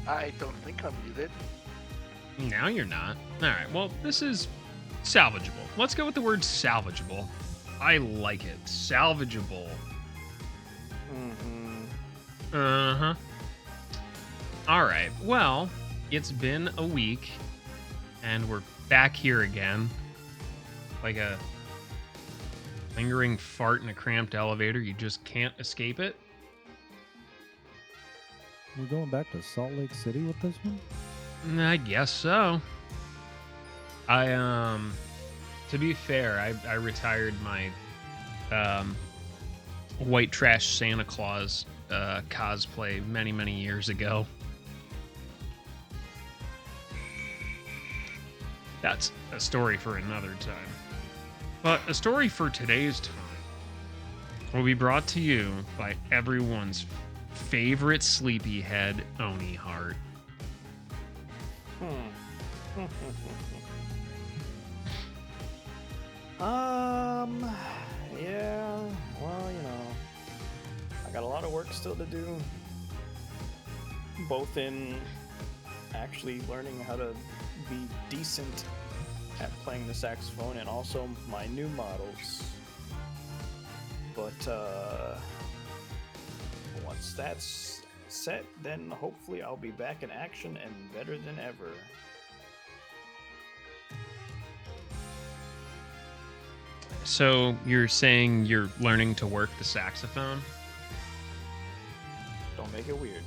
I don't think I'm muted. Now you're not. All right. Well, this is salvageable. Let's go with the word salvageable. I like it. Salvageable. Mm-hmm. Uh-huh. All right. Well, it's been a week, and we're back here again. Like a lingering fart in a cramped elevator. You just can't escape it. We're going back to Salt Lake City with this one? I guess so. To be fair, I retired my white trash Santa Claus cosplay many years ago. That's a story for another time. But a story for today's time will be brought to you by everyone's favorite sleepyhead, Oni Heart. Yeah, well, I got a lot of work still to do, both in actually learning how to be decent at playing the saxophone and also my new models. But once that's set, then hopefully I'll be back in action and better than ever. So you're saying you're learning to work the saxophone? Don't make it weird.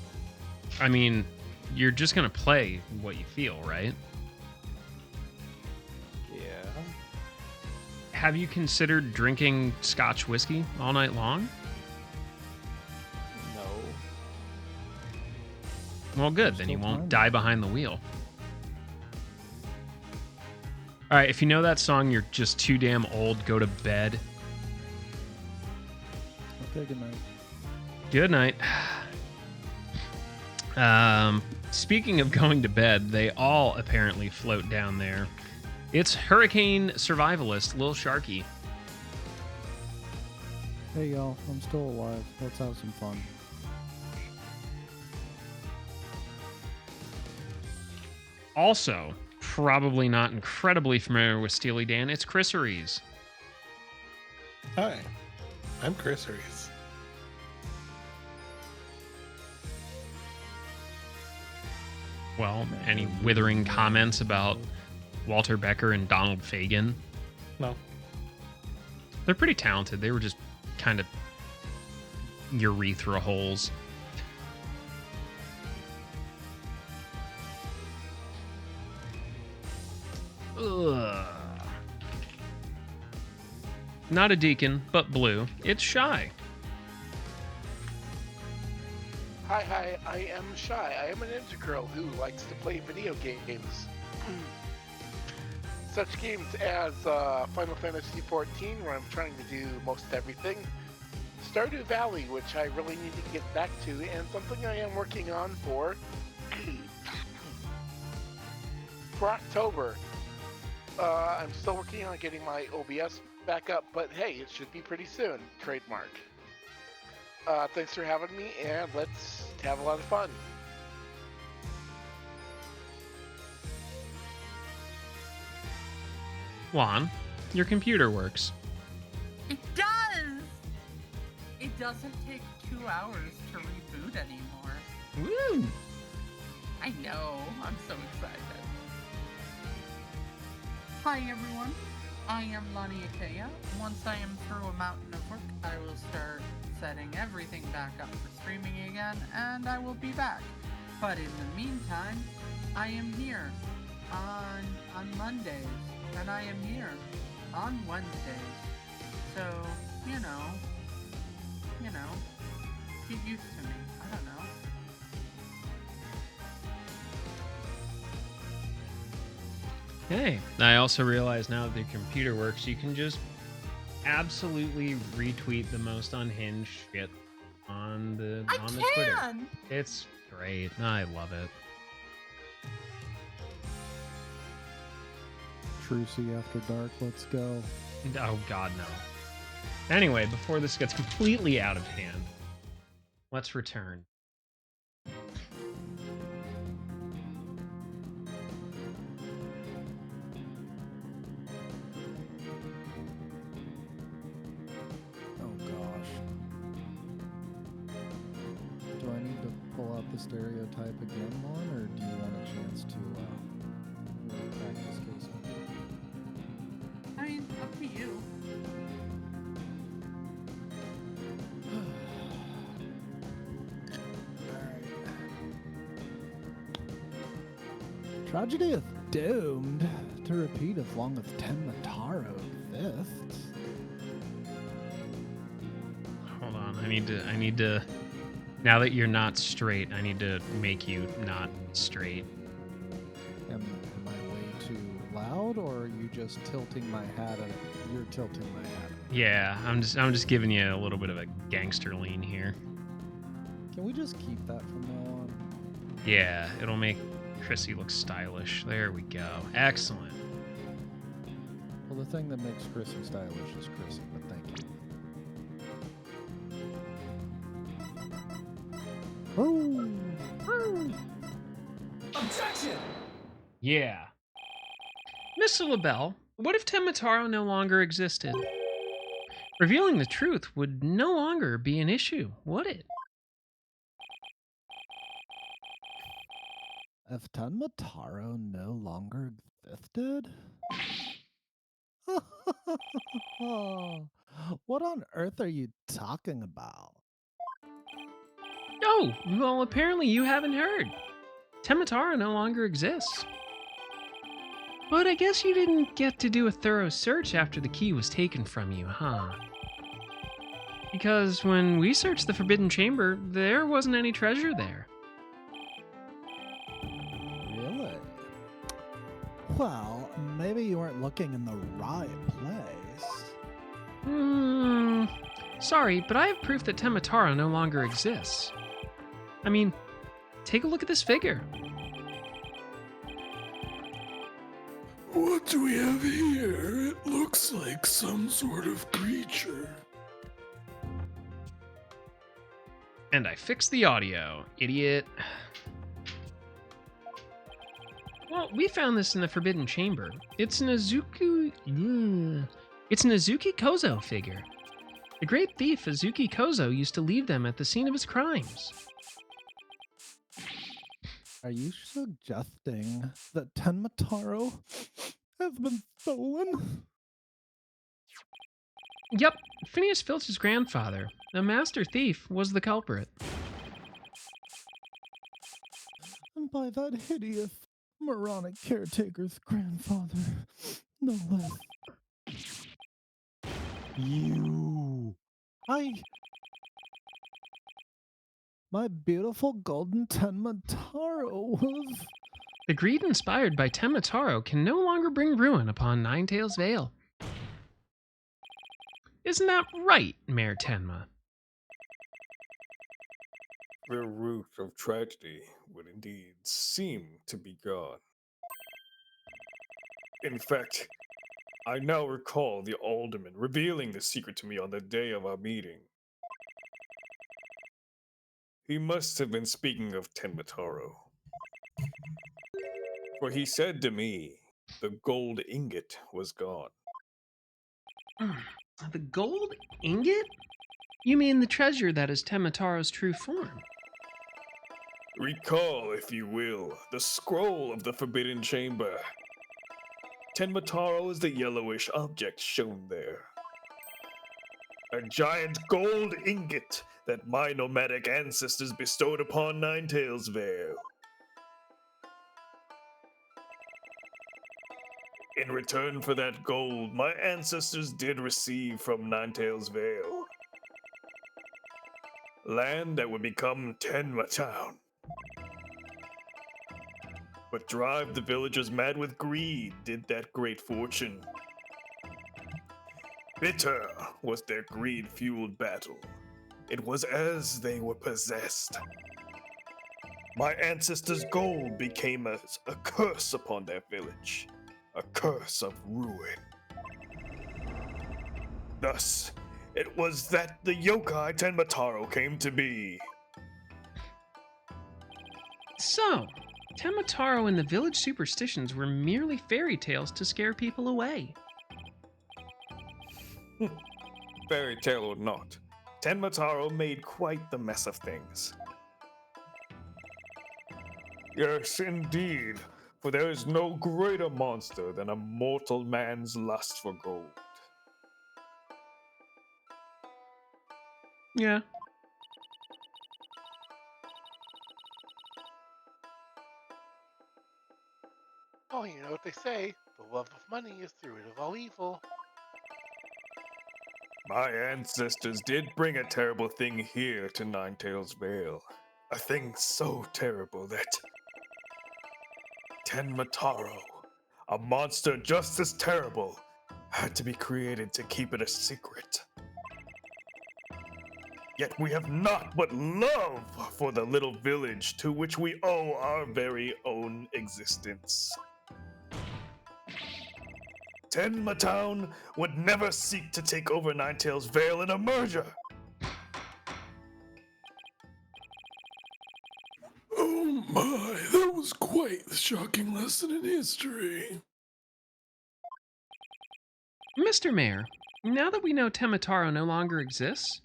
I mean, you're just gonna play what you feel, right? Yeah. Have you considered drinking Scotch whiskey all night long? No. Well, good. There's Then you still won't time. die behind the wheel. All right, if you know that song, you're just too damn old. Go to bed. Okay, good night. Good night. Speaking of going to bed, they all apparently float down there. It's hurricane survivalist Lil Sharky. Hey y'all, I'm still alive. Let's have some fun. Also, probably not incredibly familiar with Steely Dan, it's Chris Rees. Hi, I'm Chris Reese. Well, any withering comments about Walter Becker and Donald Fagen? No. They're pretty talented. They were just kind of urethra holes. Ugh. Not a deacon, but blue. It's Shy. Hi, I am Shy. I am an ninja girl who likes to play video games. Such games as Final Fantasy XIV, where I'm trying to do most everything. Stardew Valley, which I really need to get back to, and something I am working on for October. I'm still working on getting my OBS back up, but hey, it should be pretty soon. Trademark. Thanks for having me, and let's have a lot of fun. Juan, your computer works. It does! It doesn't take 2 hours to reboot anymore. Woo! I know, I'm so excited. Hi everyone, I am Lani Ikea. Once I am through a mountain of work, I will start setting everything back up for streaming again, and I will be back. But in the meantime, I am here on Mondays, and I am here on Wednesdays. So, you know, get used to me. I don't know. Hey, I also realize now that the computer works, you can just absolutely retweet the most unhinged shit on the Twitter. can! It's great. I love it. Trucy After Dark, let's go. Oh god, no. Anyway, before this gets completely out of hand, let's return. the stereotype again, Lon, or do you want a chance to really practice case? I mean, up to you. Tragedy is doomed to repeat as long as Tenmataro exists. Hold on. I need to. Now that you're not straight, I need to make you not straight. Am I way too loud, or are you just tilting my hat at you're tilting my hat? Yeah, I'm just giving you a little bit of a gangster lean here. Can we just keep that from now on? Yeah, it'll make Chrissy look stylish. There we go. Excellent. Well, the thing that makes Chrissy stylish is Chrissy, but thank you. Oh! Objection! Yeah. Mr. LaBelle, what if Tenmataro no longer existed? Revealing the truth would no longer be an issue, would it? If Tenmataro no longer existed? What on earth are you talking about? Oh, well, apparently you haven't heard. Tenmataro no longer exists. But I guess you didn't get to do a thorough search after the key was taken from you, huh? Because when we searched the Forbidden Chamber, there wasn't any treasure there. Really? Well, maybe you weren't looking in the right place. Sorry, but I have proof that Tenmataro no longer exists. I mean, take a look at this figure. What do we have here? It looks like some sort of creature. And I fixed the audio, idiot. Well, we found this in the Forbidden Chamber. It's an Azuki Kozo figure. The great thief Azuki Kozo used to leave them at the scene of his crimes. Are you suggesting that Tenmataro has been stolen? Yep, Phineas Filch's grandfather, a master thief, was the culprit. And by that hideous, moronic caretaker's grandfather, no less. You. My beautiful golden Tenmataro was... The greed inspired by Tenmataro can no longer bring ruin upon Ninetails Vale. Isn't that right, Mayor Tenma? The root of tragedy would indeed seem to be gone. In fact, I now recall the alderman revealing the secret to me on the day of our meeting. He must have been speaking of Tenmataro. For he said to me, the gold ingot was gone. The gold ingot? You mean the treasure that is Temataro's true form? Recall, if you will, the scroll of the Forbidden Chamber. Tenmataro is the yellowish object shown there. A giant gold ingot that my nomadic ancestors bestowed upon Ninetails Vale. In return for that gold, my ancestors did receive from Ninetails Vale land that would become Tenma Town. But drive the villagers mad with greed did that great fortune. Bitter was their greed-fueled battle. It was as they were possessed. My ancestors' gold became a curse upon their village, a curse of ruin. Thus, it was that the yokai Tenmataro came to be. So, Tenmataro and the village superstitions were merely fairy tales to scare people away. Fairy tale or not, Tenmataro made quite the mess of things. Yes, indeed. For there is no greater monster than a mortal man's lust for gold. Yeah. Oh, you know what they say. The love of money is the root of all evil. My ancestors did bring a terrible thing here to Ninetails Vale. A thing so terrible that Tenmataro, a monster just as terrible, had to be created to keep it a secret. Yet we have naught but love for the little village to which we owe our very own existence. Tenma Town would never seek to take over Ninetails Vale in a merger. Oh my, that was quite the shocking lesson in history. Mr. Mayor, now that we know Temataro no longer exists,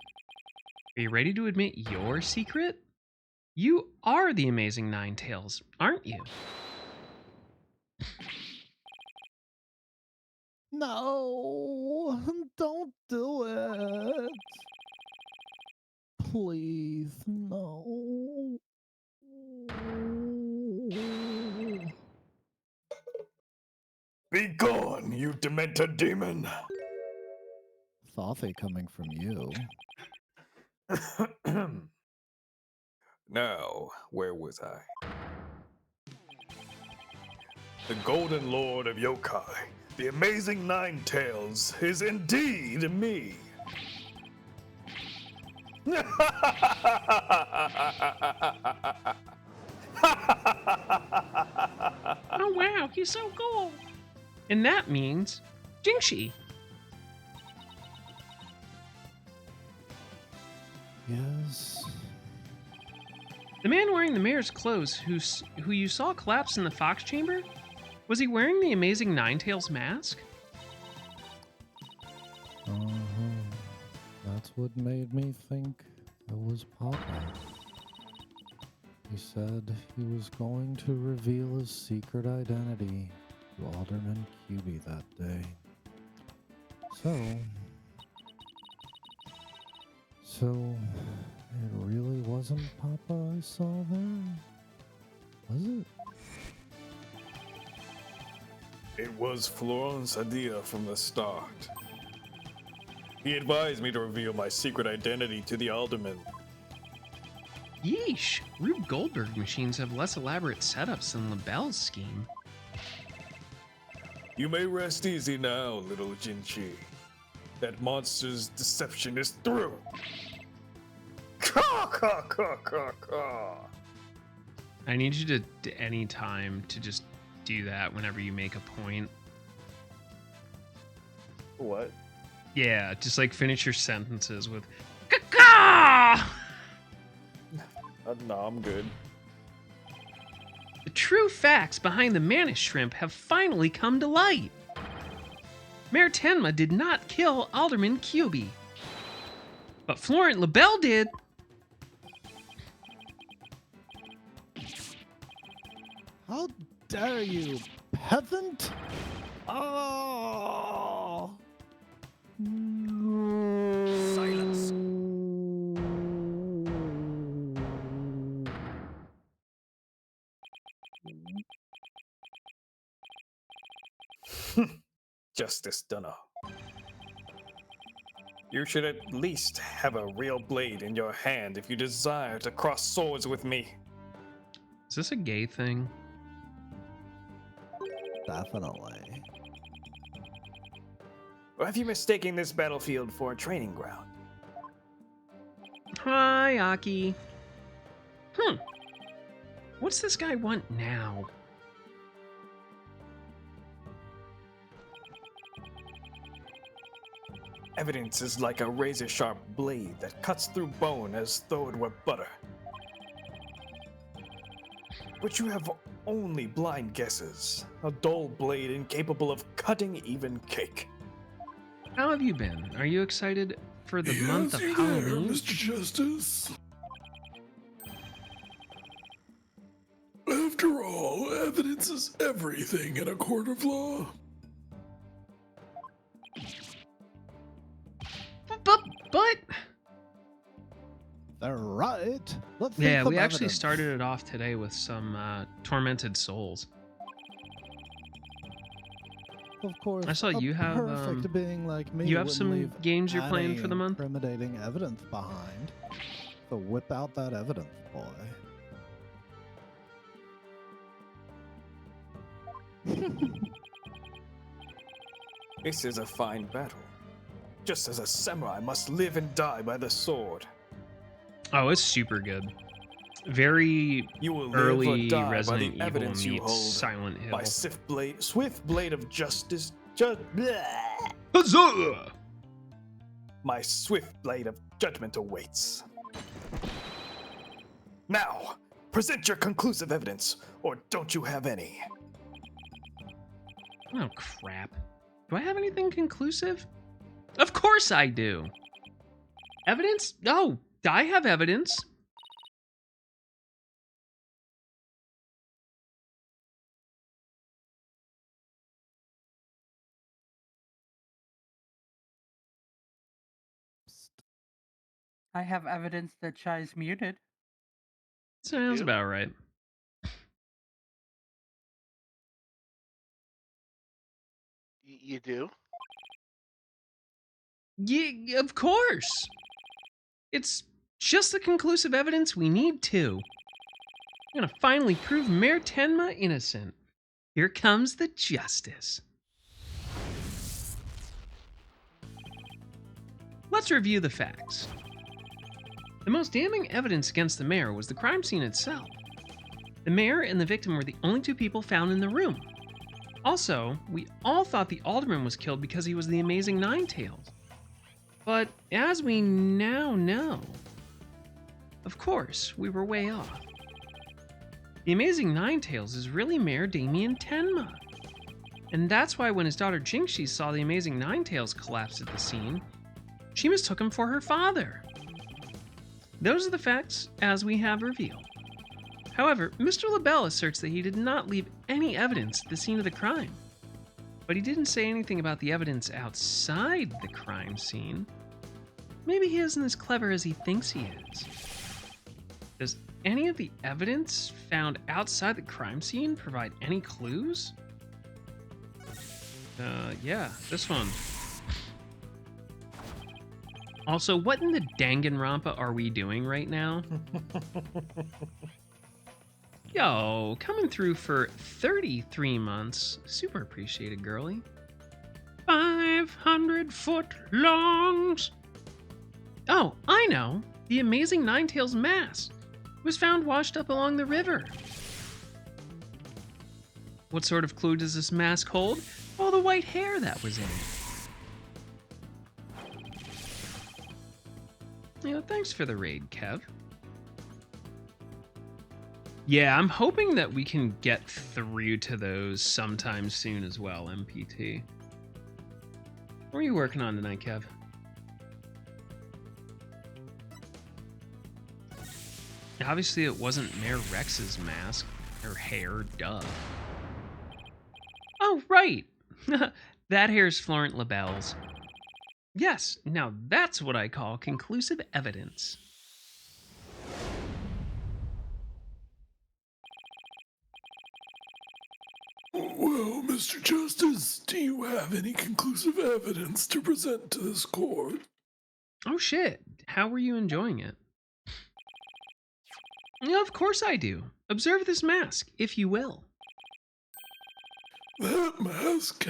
are you ready to admit your secret? You are the amazing Ninetails, aren't you? No, don't do it. Please, no. Be gone, you demented demon! Thought coming from you. Now, where was I? The Golden Lord of Yokai, the amazing Ninetails, is indeed me! Oh wow, he's so cool! And that means Jingshi. Yes. The man wearing the mayor's clothes who you saw collapse in the Fox Chamber? Was he wearing the amazing Ninetails mask? That's what made me think it was Papa. He said he was going to reveal his secret identity to Alderman QB that day. So it really wasn't Papa I saw there? Was it? It was Florence Adia from the start. He advised me to reveal my secret identity to the alderman. Yeesh, Rube Goldberg machines have less elaborate setups than LaBelle's scheme. You may rest easy now, little Jinchi. That monster's deception is through. Caw, caw, caw, caw, caw. I need you to any time to just do that whenever you make a point. What? Yeah, just like finish your sentences with "caw." No, I'm good. The true facts behind the Manish Shrimp have finally come to light. Mayor Tenma did not kill Alderman QB. But Florent LaBelle did. How dare you, peasant! Oh! Silence. Justice Dunno. You should at least have a real blade in your hand if you desire to cross swords with me. Is this a gay thing? Definitely. Or have you mistaken this battlefield for a training ground? Hi, Aki. What's this guy want now? Evidence is like a razor-sharp blade that cuts through bone as though it were butter. But you have only blind guesses, a dull blade incapable of cutting even cake. How have you been? Are you excited for the month of Yes, you there, Halloween? Mr. Justice. I've After all, evidence is everything in a court of law. But They're right. The thief yeah, of we actually evidence. started it off today with some tormented souls. Of course, I saw a you have, perfect being like me you have wouldn't some leave games you're playing any for the month? incriminating evidence behind. So whip out that evidence, boy. This is a fine battle. Just as a samurai must live and die by the sword. Oh, it's super good. Very You will live early or die Resident by the Evil evidence you meets hold. Silent Hill. By swift blade of justice. Huzzah! My swift blade of judgment awaits. Now, present your conclusive evidence, or don't you have any? Oh, crap. Do I have anything conclusive? Of course I do. Evidence? Oh, I have evidence. I have evidence that Shy's muted. Sounds You? about right. You do? Yeah, of course. It's just the conclusive evidence we need to. I'm gonna finally prove Mayor Tenma innocent. Here comes the justice. Let's review the facts. The most damning evidence against the mayor was the crime scene itself. The mayor and the victim were the only two people found in the room. Also, we all thought the alderman was killed because he was the amazing Ninetales. But as we now know, of course, we were way off. The amazing Ninetales is really Mayor Damien Tenma. And that's why when his daughter Jinxie saw the amazing Ninetales collapse at the scene, she mistook him for her father. Those are the facts as we have revealed. However, Mr. LaBelle asserts that he did not leave any evidence at the scene of the crime. But he didn't say anything about the evidence outside the crime scene. Maybe he isn't as clever as he thinks he is. Does any of the evidence found outside the crime scene provide any clues? Yeah, this one. Also, what in the Danganronpa are we doing right now? Yo, coming through for 33 months. Super appreciated, girly. 500 foot longs. Oh, I know. The amazing Ninetales mask was found washed up along the river. What sort of clue does this mask hold? All the white hair that was in it. Yeah, thanks for the raid, Kev. Yeah, I'm hoping that we can get through to those sometime soon as well, MPT. What are you working on tonight, Kev? Obviously, it wasn't Mayor Rex's mask. Her hair, duh. Oh, right! That hair's Florent LaBelle's. Yes, now that's what I call conclusive evidence. Well, Mr. Justice, do you have any conclusive evidence to present to this court? Oh shit, how were you enjoying it? Yeah, of course I do. Observe this mask, if you will. That mask?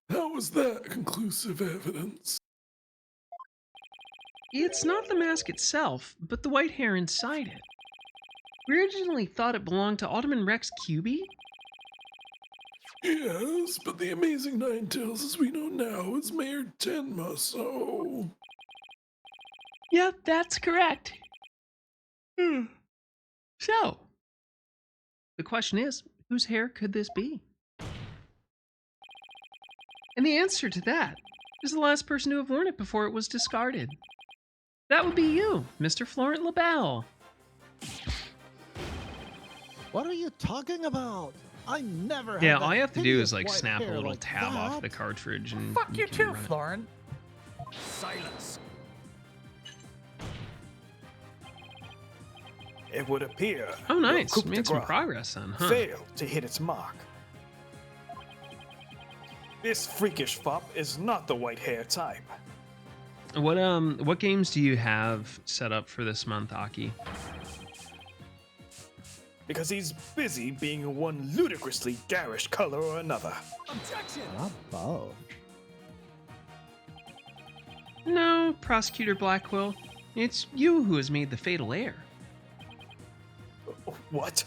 How is that conclusive evidence? It's not the mask itself, but the white hair inside it. We originally thought it belonged to Alderman Rex QB. Yes, but the amazing Ninetales, as we know now, is Mayor Tenma, so... Yep, that's correct. So, the question is, whose hair could this be? And the answer to that is the last person to have worn it before it was discarded. That would be you, Mr. Florent LaBelle. What are you talking about? I never Yeah, had all that you have to do hideous is like white snap a hair little like tab off the that. cartridge and Fuck you can too, run it. Florent. Silence. It would appear Oh, your nice. coup de Made some grace progress then, huh? failed to hit its mark. This freakish fop is not the white hair type. What games do you have set up for this month, Aki? Because he's busy being one ludicrously garish color or another. Not both. No, Prosecutor Blackquill. It's you who has made the fatal error. What?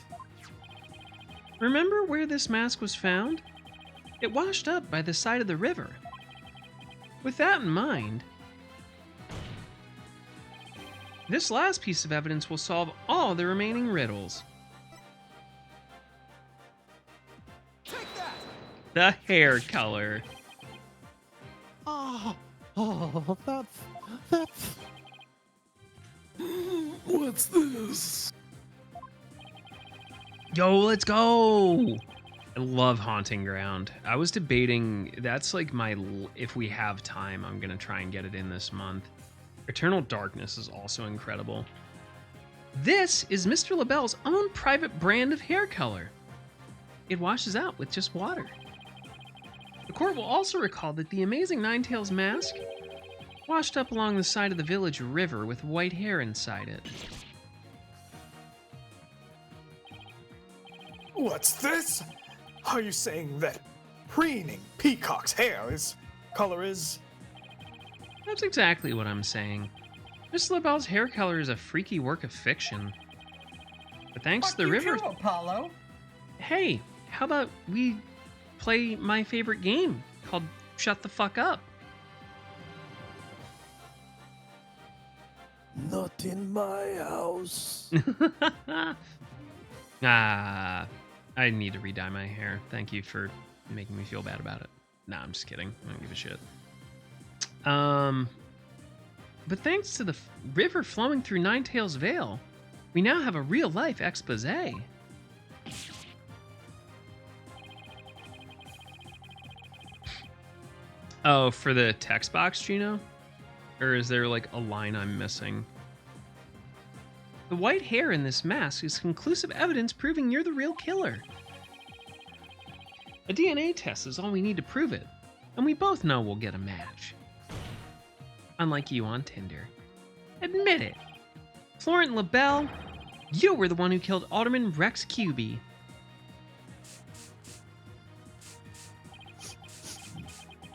Remember where this mask was found? It washed up by the side of the river. With that in mind, this last piece of evidence will solve all the remaining riddles. The hair color. Oh, that's. What's this? Yo, let's go! I love Haunting Ground. I was debating, that's like if we have time, I'm gonna try and get it in this month. Eternal Darkness is also incredible. This is Mr. LaBelle's own private brand of hair color. It washes out with just water. The court will also recall that the amazing Ninetales mask washed up along the side of the village river with white hair inside it. What's this? Are you saying that preening peacock's color is? That's exactly what I'm saying. Mr. LaBelle's hair color is a freaky work of fiction. But thanks Fuck to the you river... too, Apollo. Hey, how about we play my favorite game called Shut the Fuck Up? Not in my house. I need to re-dye my hair. Thank you for making me feel bad about it. Nah, I'm just kidding. I don't give a shit. But thanks to the river flowing through Ninetales Vale, we now have a real-life expose. Oh, for the text box, Gino? Or is there like a line I'm missing? The white hair in this mask is conclusive evidence proving you're the real killer. A DNA test is all we need to prove it, and we both know we'll get a match. Unlike you on Tinder. Admit it. Florent LaBelle, you were the one who killed Alderman Rex Cubey.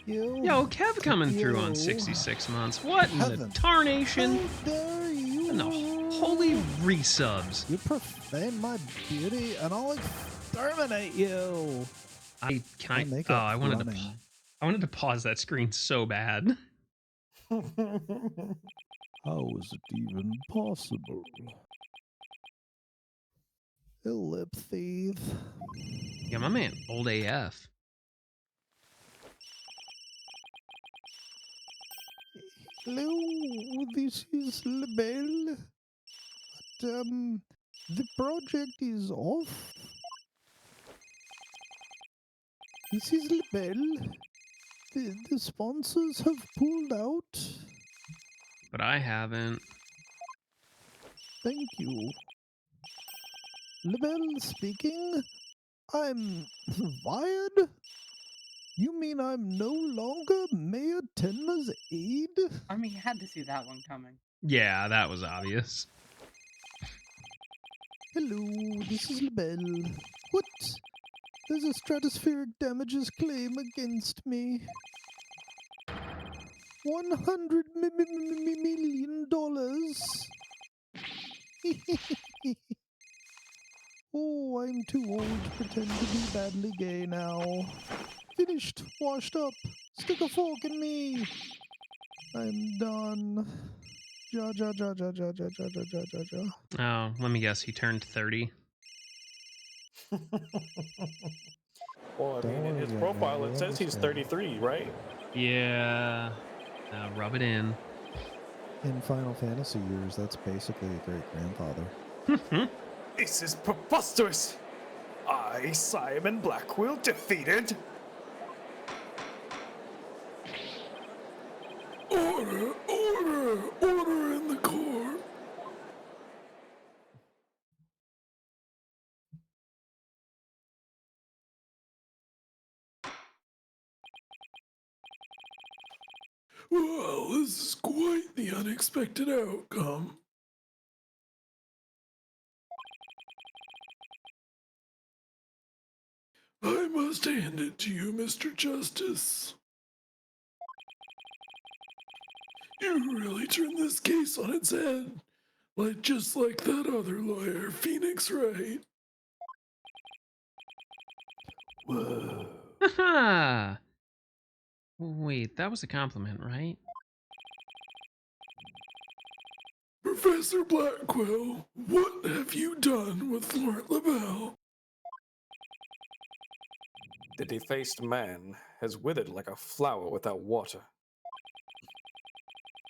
Yo, Kev coming through on 66 months. What in the Heaven. tarnation? How dare you? And the holy resubs. You profane my beauty, and I'll exterminate you. I make oh, it I wanted to running. I wanted to pause that screen so bad. How is it even possible? Ill lip thief. Yeah, my man, old AF. Hello, this is LaBelle. But, the project is off. This is LaBelle. The sponsors have pulled out. But I haven't. Thank you. LaBelle speaking. I'm fired? You mean I'm no longer Mayor Tenma's aide? I mean, you had to see that one coming. Yeah, that was obvious. Hello, this is LaBelle. What? There's a stratospheric damages claim against me. $100 million. Oh, I'm too old to pretend to be badly gay now. Finished, washed up. Stick a fork in me. I'm done. Ja ja ja ja ja ja ja ja ja ja ja. Oh, let me guess, he turned 30. Well, I Don't mean, in worry, his young profile, man, it we says he's understand. 33, right? Yeah. Rub it in. In Final Fantasy years, that's basically a great grandfather. This is preposterous! I, Simon Blackwell, defeated? Order! Order! Order in the court! Well, this is quite the unexpected outcome. I must hand it to you, Mr. Justice. You really turned this case on its head. Just like that other lawyer, Phoenix Wright. Whoa. Haha! Wait, that was a compliment, right? Professor Blackwell, what have you done with Florent LaBelle? The defaced man has withered like a flower without water.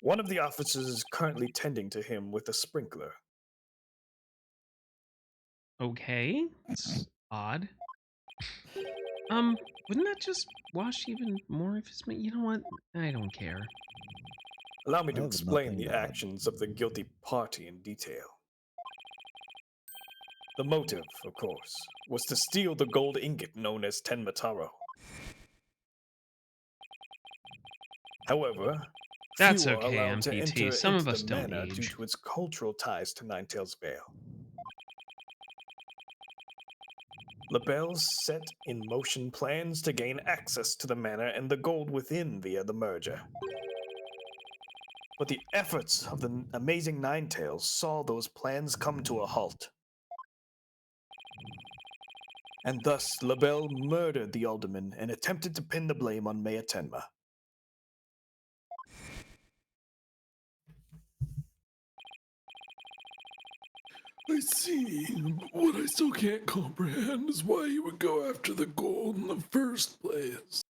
One of the officers is currently tending to him with a sprinkler. Okay, that's odd. Wouldn't that just wash even more of his... You know what? I don't care. Allow me I to have explain nothing the to add. actions of the guilty party in detail. The motive, of course, was to steal the gold ingot known as Tenmataro. However, That's few are okay, allowed to MPT. enter Some into of us the don't manor due age. to its cultural ties to Ninetales Vale. LaBelle set in motion plans to gain access to the manor and the gold within via the merger. But the efforts of the amazing Ninetales saw those plans come to a halt. And thus, LaBelle murdered the alderman and attempted to pin the blame on Mayor Tenma. I see, but what I still can't comprehend is why you would go after the gold in the first place.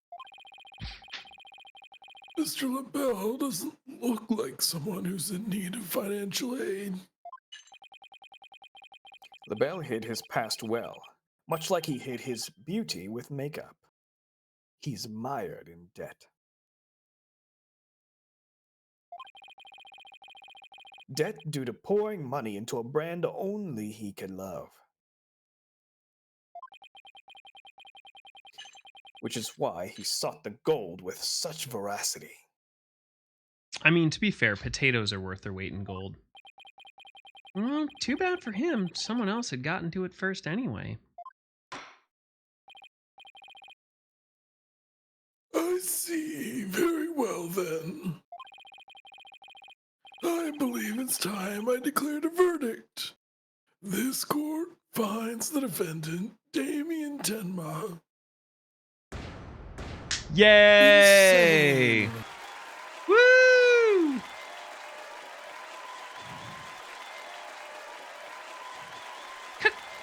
Mr. LaBelle doesn't look like someone who's in need of financial aid. LaBelle hid his past well, much like he hid his beauty with makeup. He's mired in debt. Debt due to pouring money into a brand only he can love. Which is why he sought the gold with such veracity. I mean, to be fair, potatoes are worth their weight in gold. Well, too bad for him. Someone else had gotten to it first anyway. I see. Very well then. I believe it's time I declared a verdict. This court finds the defendant, Damien Tenma. Yay! Woo!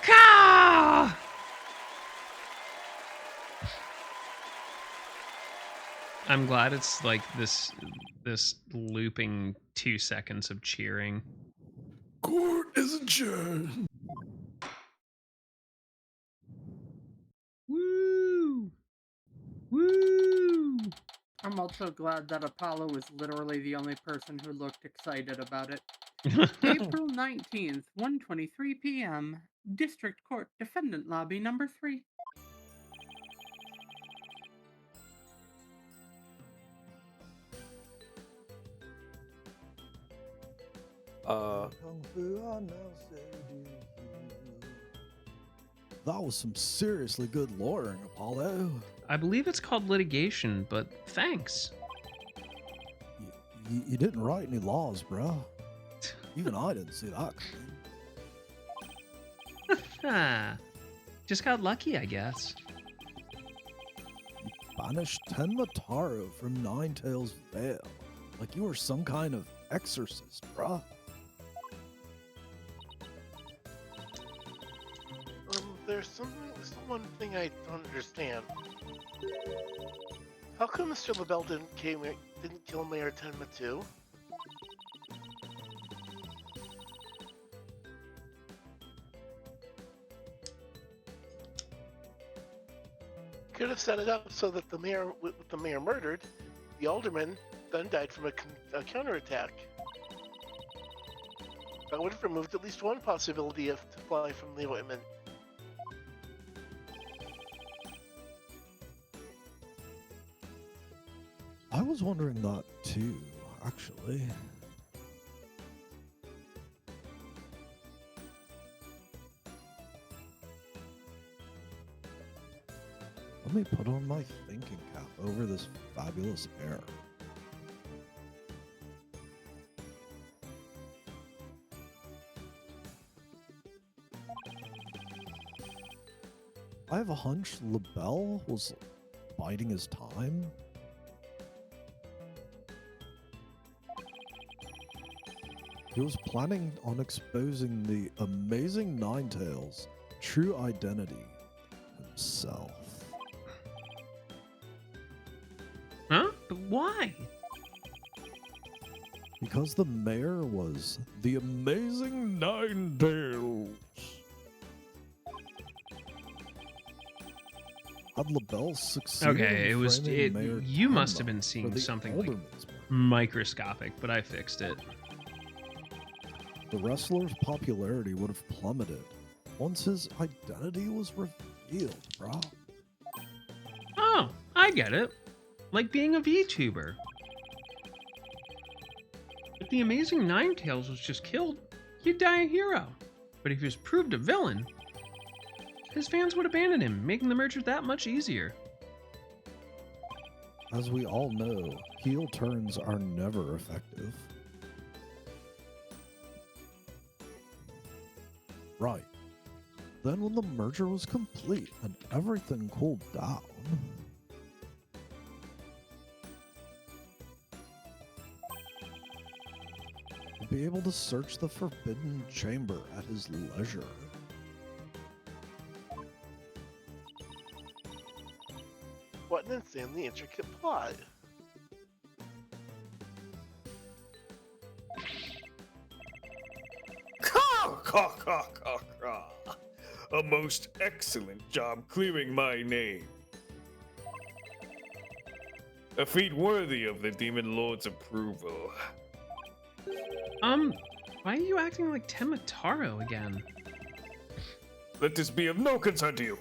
Caw! I'm glad it's like this looping 2 seconds of cheering. Court is adjourned. Woo! Woo! I'm also glad that Apollo was literally the only person who looked excited about it. April 19th, 1:23 p.m. District Court Defendant Lobby number 3. That was some seriously good lawyering, Apollo. I believe it's called litigation, but thanks. You didn't write any laws, bruh. Even I didn't see that coming. Just got lucky, I guess. Banished Tenmataro from Ninetales Vale. Like you were some kind of exorcist, bruh. There's one thing I don't understand. How come Mr. LaBelle didn't kill Mayor Tenma too? Could have set it up so that the mayor, with the mayor murdered, the alderman then died from a counterattack. That would have removed at least one possibility of to fly from the ointment. I was wondering that too, actually. Let me put on my thinking cap over this fabulous air. I have a hunch LaBelle was biding his time. He was planning on exposing the amazing Ninetales' true identity himself. Huh? But why? Because the mayor was the amazing Ninetales. Had LaBelle succeeded Okay, in it was. framing Mayor You must have Tenma been for seeing the something like alderman's murder, microscopic, but I fixed it. the wrestler's popularity would have plummeted once his identity was revealed, bro. Oh, I get it. Like being a VTuber. If the amazing Ninetales was just killed, he'd die a hero. But if he was proved a villain, his fans would abandon him, making the merger that much easier. As we all know, heel turns are never effective. Right. Then when the merger was complete and everything cooled down, he'd be able to search the Forbidden Chamber at his leisure. What an insanely intricate plot. Caw, caw, caw, caw, caw. A most excellent job clearing my name. A feat worthy of the Demon Lord's approval. Why are you acting like Temataro again? Let this be of no concern to you.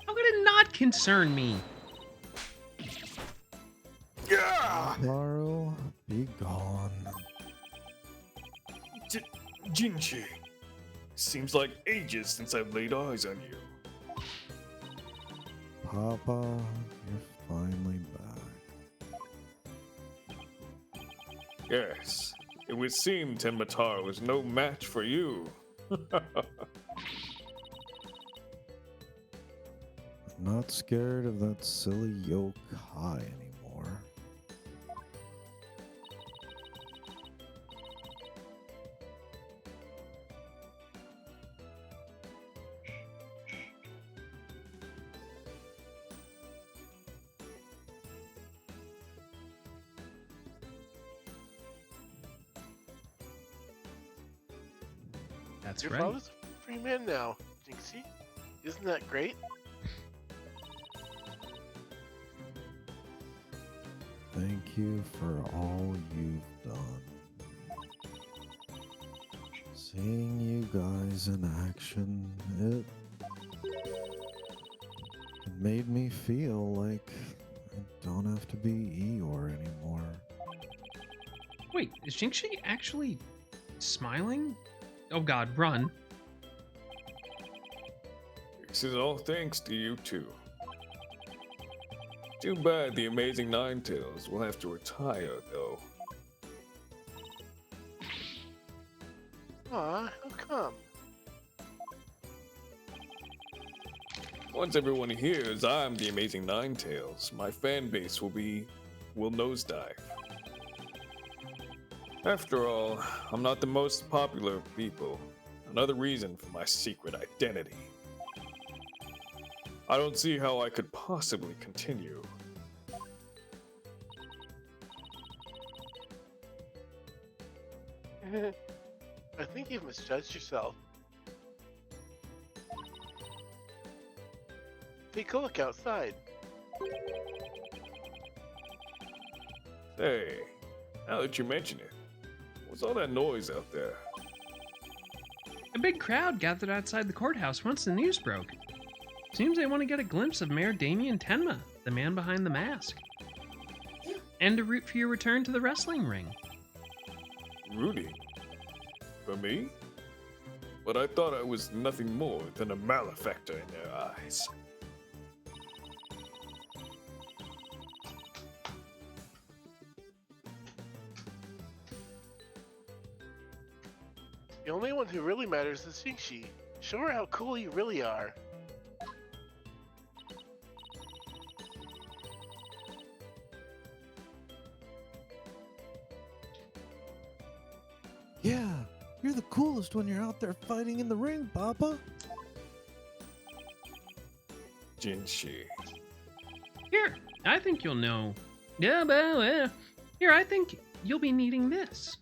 How could it not concern me? Yeah! Taro, be gone. Jinchi, seems like ages since I've laid eyes on you. Papa, you're finally back. Yes, it would seem Tenmataro is no match for you. Not scared of that silly yokai anymore. That's Your right. father's a free man now, Jinxie. Isn't that great? Thank you for all you've done. Seeing you guys in action, it made me feel like I don't have to be Eeyore anymore. Wait, is Jinxie actually smiling? Oh god, run. This is all thanks to you two. Too bad the amazing Ninetales will have to retire, though. Aw, how come? Once everyone hears I'm the amazing Ninetales, my fan base will nosedive. After all, I'm not the most popular of people. Another reason for my secret identity. I don't see how I could possibly continue. I think you've misjudged yourself. take a look outside. Hey, now that you mention it, what's all that noise out there? A big crowd gathered outside the courthouse once the news broke. Seems they want to get a glimpse of Mayor Damien Tenma, the man behind the mask. And to root for your return to the wrestling ring. Rooting? For me? But I thought I was nothing more than a malefactor in their eyes. The only one who really matters is Xingxi. Show her how cool you really are. Yeah, you're the coolest when you're out there fighting in the ring, Papa. Jinshi. Here, I think you'll know. Yeah, but here, I think you'll be needing this.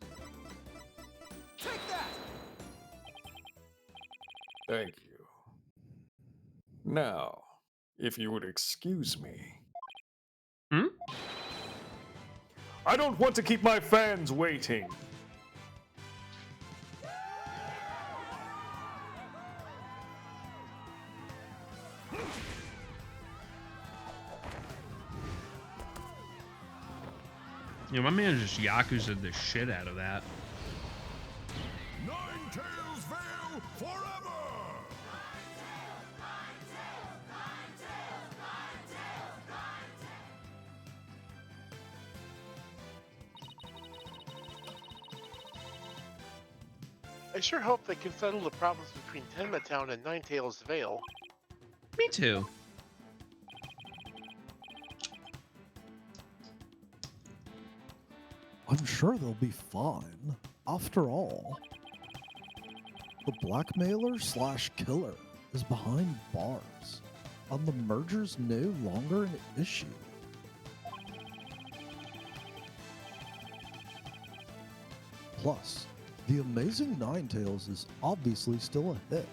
Thank you. Now, if you would excuse me. Hmm? I don't want to keep my fans waiting. You know, my man just Yakuza the shit out of that. Nine Tails Vale forever! I sure hope they can settle the problems between Tenma Town and Nine Tails Vale. Me too. I'm sure they'll be fine. After all, the blackmailer slash killer is behind bars, and the merger's no longer an issue. Plus, the Amazing Ninetales is obviously still a hit.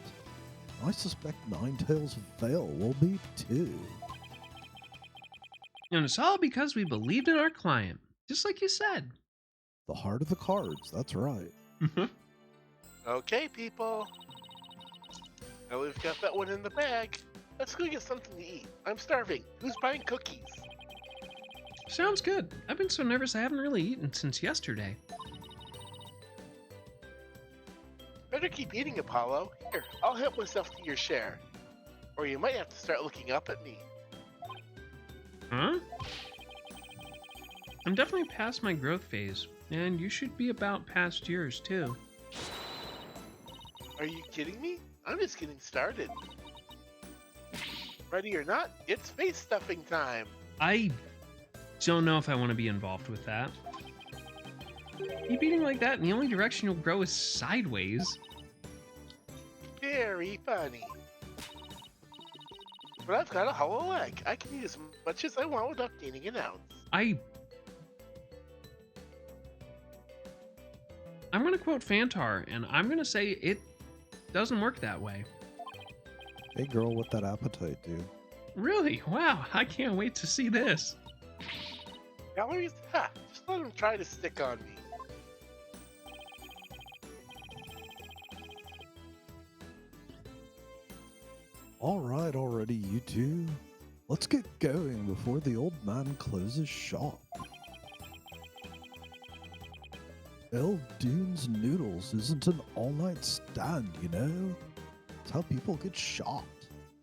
I suspect Ninetales Vale will be too. And it's all because we believed in our client, just like you said. The heart of the cards, that's right. Okay, people. Now we've got that one in the bag. Let's go get something to eat. I'm starving. Who's buying cookies? Sounds good. I've been so nervous I haven't really eaten since yesterday. Better keep eating, Apollo. Here, I'll help myself to your share. Or you might have to start looking up at me. Huh? I'm definitely past my growth phase, and you should be about past yours too. Are you kidding me? I'm just getting started. Ready or not, it's face stuffing time. I don't know if I want to be involved with that. Keep eating like that, and the only direction you'll grow is sideways. Very funny. But I've got a hollow leg. I can eat as much as I want without gaining an ounce. I'm gonna quote Fantar, and I'm gonna say it doesn't work that way. Hey girl with that appetite, dude. Really? Wow, I can't wait to see this. Calories? Ha! Just let them try to stick on me. Alright already, you two. Let's get going before the old man closes shop. El Dune's Noodles isn't an all-night stand, you know? It's how people get shot.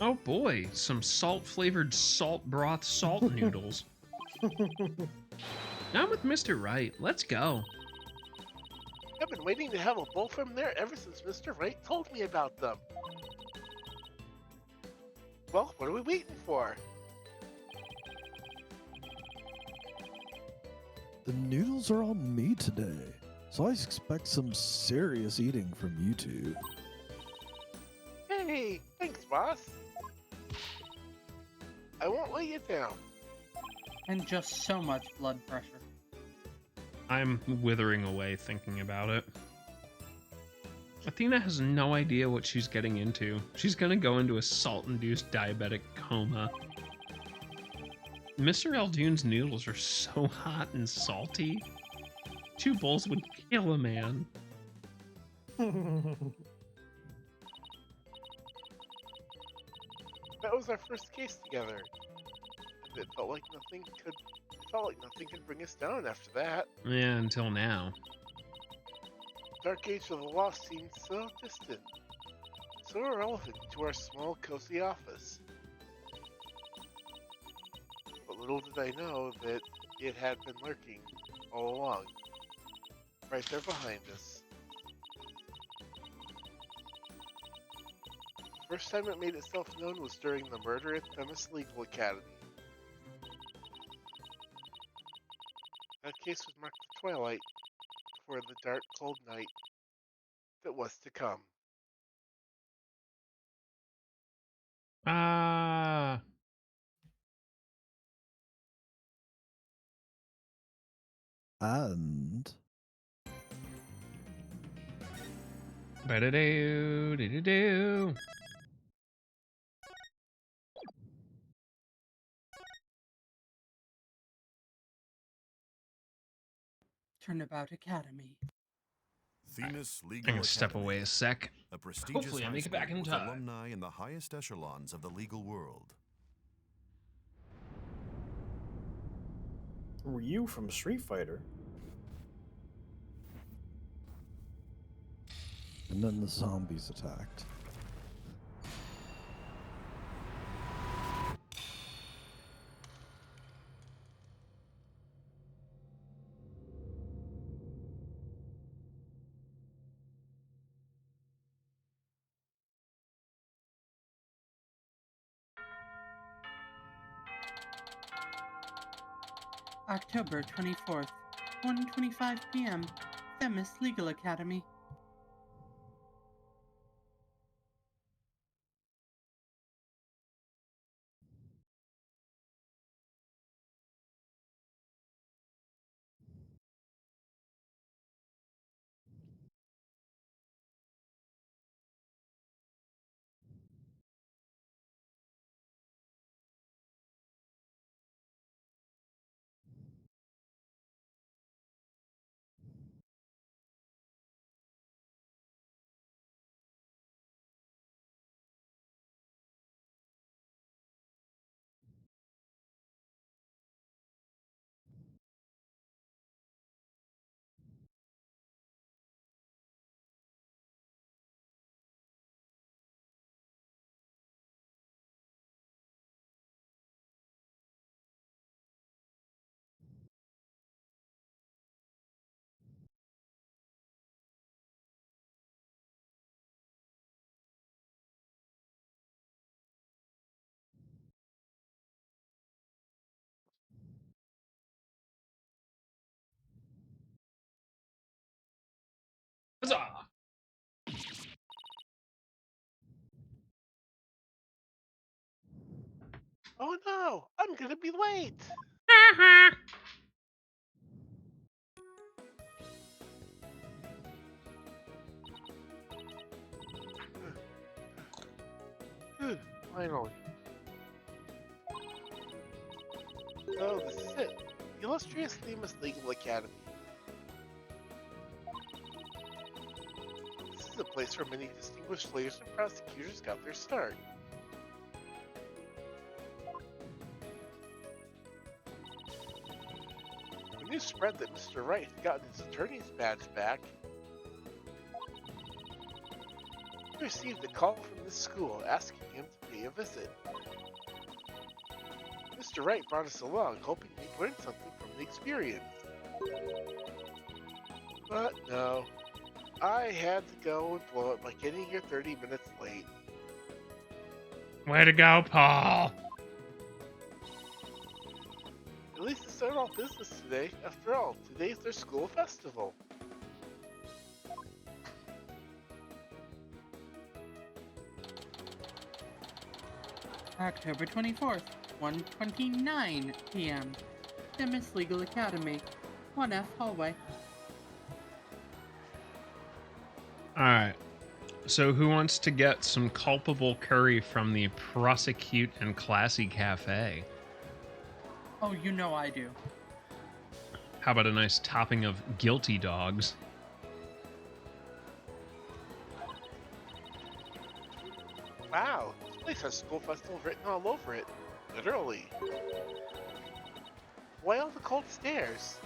Oh boy, some salt-flavored salt broth salt noodles. Now I'm with Mr. Wright. Let's go. I've been waiting to have a bowl from there ever since Mr. Wright told me about them. Well, what are we waiting for? The noodles are on me today, so I expect some serious eating from you two. Hey, thanks, boss. I won't let you down. And just so much blood pressure. I'm withering away thinking about it. Athena has no idea what she's getting into. She's gonna go into a salt-induced diabetic coma. Mr. Eldune's noodles are so hot and salty. 2 bowls would kill a man. That was our first case together. And it felt like nothing could bring us down after that. Yeah, until now. Dark Age of the Lost seemed so distant, so irrelevant to our small, cozy office. But little did I know that it had been lurking all along, right there behind us. The first time it made itself known was during the murder at Themis Legal Academy. That case would mark the twilight before the dark, cold night that was to come. Ah. And Ba-da-doo, doo-doo-doo. Turnabout Academy. Themis I'm Legal gonna step Academy, away a sec. a prestigious Hopefully I high make it back school in with time. alumni in the highest echelons of the legal world. Ryu from Street Fighter. and then the zombies attacked. October 24th, 1:25 p.m. Themis Legal Academy. Huzzah! Oh no, I'm gonna be late! Finally. So this is it. The illustrious Themis Legal Academy. This is a place where many distinguished lawyers and prosecutors got their start. The news spread that Mr. Wright had gotten his attorney's badge back. He received a call from the school asking him to pay a visit. Mr. Wright brought us along, hoping we'd learn something from the experience. But no, I had to go and blow it by getting here 30 minutes late. Way to go, Paul! At least to start all business today. After all, today's their school festival. October 24th, 1:29 p.m. Themis Legal Academy, 1F hallway. Alright. So who wants to get some culpable curry from the Prosecute and Classy Cafe? Oh, you know I do. How about a nice topping of guilty dogs? Wow, this place has school festival written all over it. Literally. Why all the cold stares?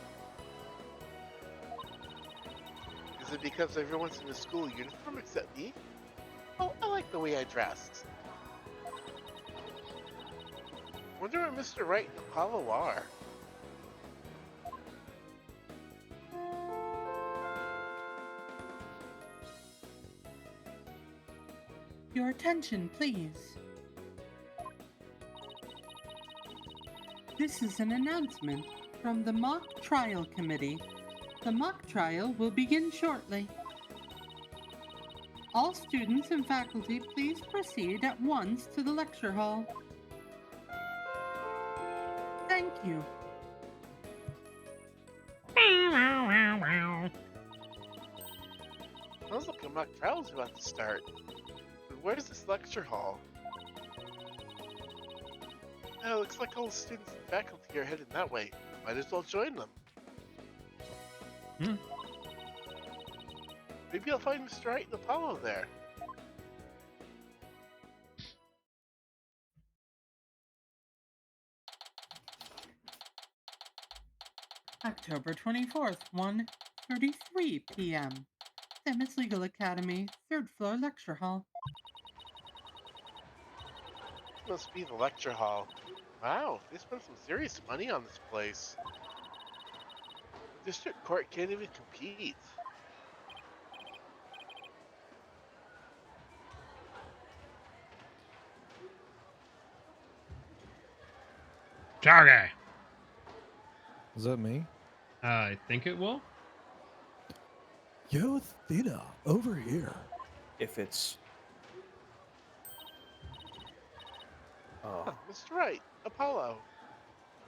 Is it because everyone's in a school uniform except me? Oh, I like the way I dressed. Wonder where Mr. Wright and Apollo are. Your attention, please. This is an announcement from the Mock Trial Committee. The mock trial will begin shortly. All students and faculty, please proceed at once to the lecture hall. Thank you. Sounds like a mock trial's about to start. But where's this lecture hall? Oh, looks like all the students and faculty are headed that way. Might as well join them. Hmm. Maybe I'll find Mr. Wright and Apollo there. October 24th, 1:33 p.m. Themis Legal Academy, 3rd floor lecture hall. Must be the lecture hall. Wow, they spent some serious money on this place. The district court can't even compete. Target. Is that me? I think it will. Yo, Athena, over here. If it's. Oh, Huh, Mr. Wright, Apollo.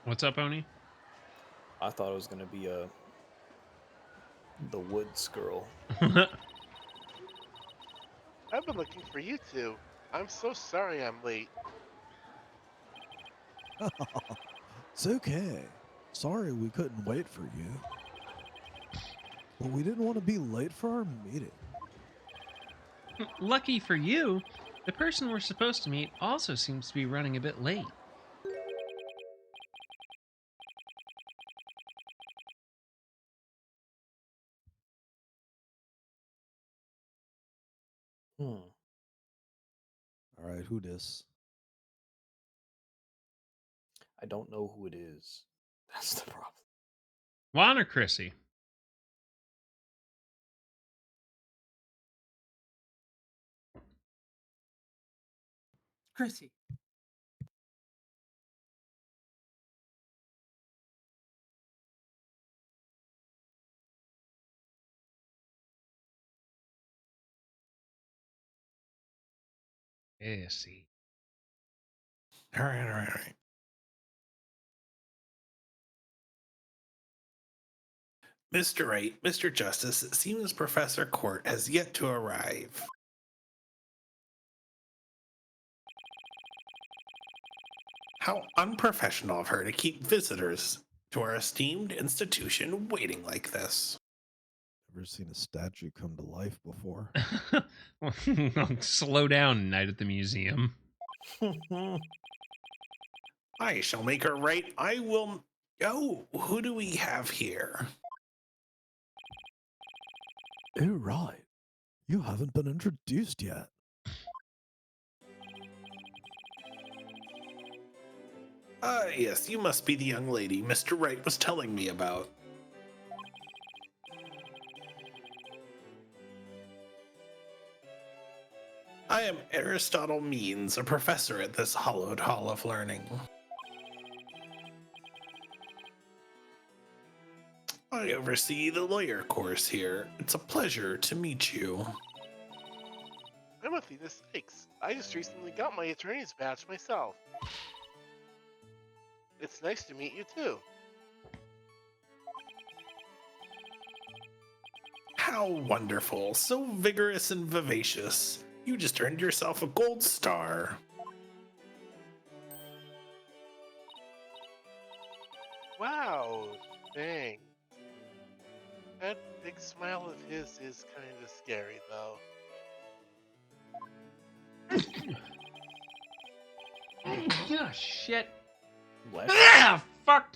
What's up, Oni? I thought it was gonna be the Woods girl. I've been looking for you two. I'm so sorry I'm late. It's okay. Sorry we couldn't wait for you. But we didn't want to be late for our meeting. Lucky for you, the person we're supposed to meet also seems to be running a bit late. Hmm. All right, who dis? I don't know who it is. That's the problem. Juan or Chrissy? Chrissy. Chrissy. All right. Mr. Wright, Mr. Justice, it seems Professor Court has yet to arrive. How unprofessional of her to keep visitors to our esteemed institution waiting like this. Never seen a statue come to life before. Slow down, Night at the Museum. I shall make her right. I will. Oh, who do we have here? Oh, right. You haven't been introduced yet. Yes, you must be the young lady Mr. Wright was telling me about. I am Aristotle Means, a professor at this hallowed hall of learning. I oversee the lawyer course here. It's a pleasure to meet you. I'm Athena Sykes. I just recently got my attorney's badge myself. It's nice to meet you too. How wonderful. So vigorous and vivacious. You just earned yourself a gold star. Wow, dang. That big smile of his is kind of scary, though. Oh, shit. Bless you. Ah, fuck.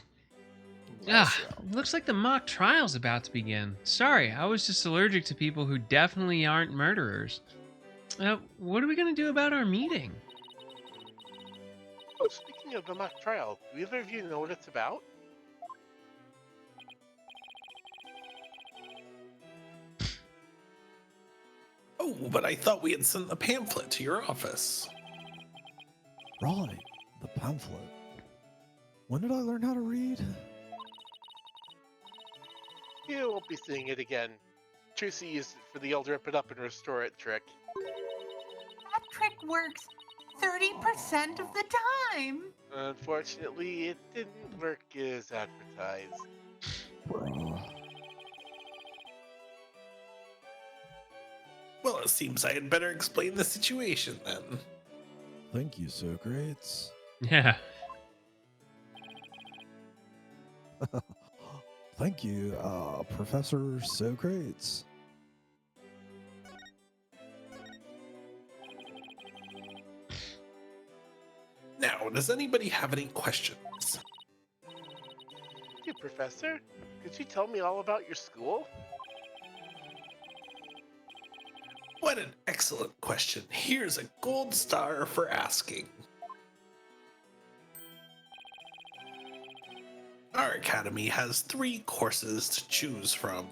Bless Ah, you. looks like the mock trial's about to begin. Sorry, I was just allergic to people who definitely aren't murderers. What are we gonna do about our meeting? Oh, speaking of the mock trial, do either of you know what it's about? Oh, but I thought we had sent the pamphlet to your office. Right, the pamphlet. When did I learn how to read? You won't be seeing it again. Trucy used it for the I'll rip it up and restore it trick. That trick works 30% of the time. Unfortunately, it didn't work as advertised. Bruh. Well, it seems I had better explain the situation then. Thank you, Socrates. Yeah. Thank you, Professor Socrates. Now, does anybody have any questions? Thank you, Professor. Could you tell me all about your school? What an excellent question. Here's a gold star for asking. Our academy has 3 courses to choose from.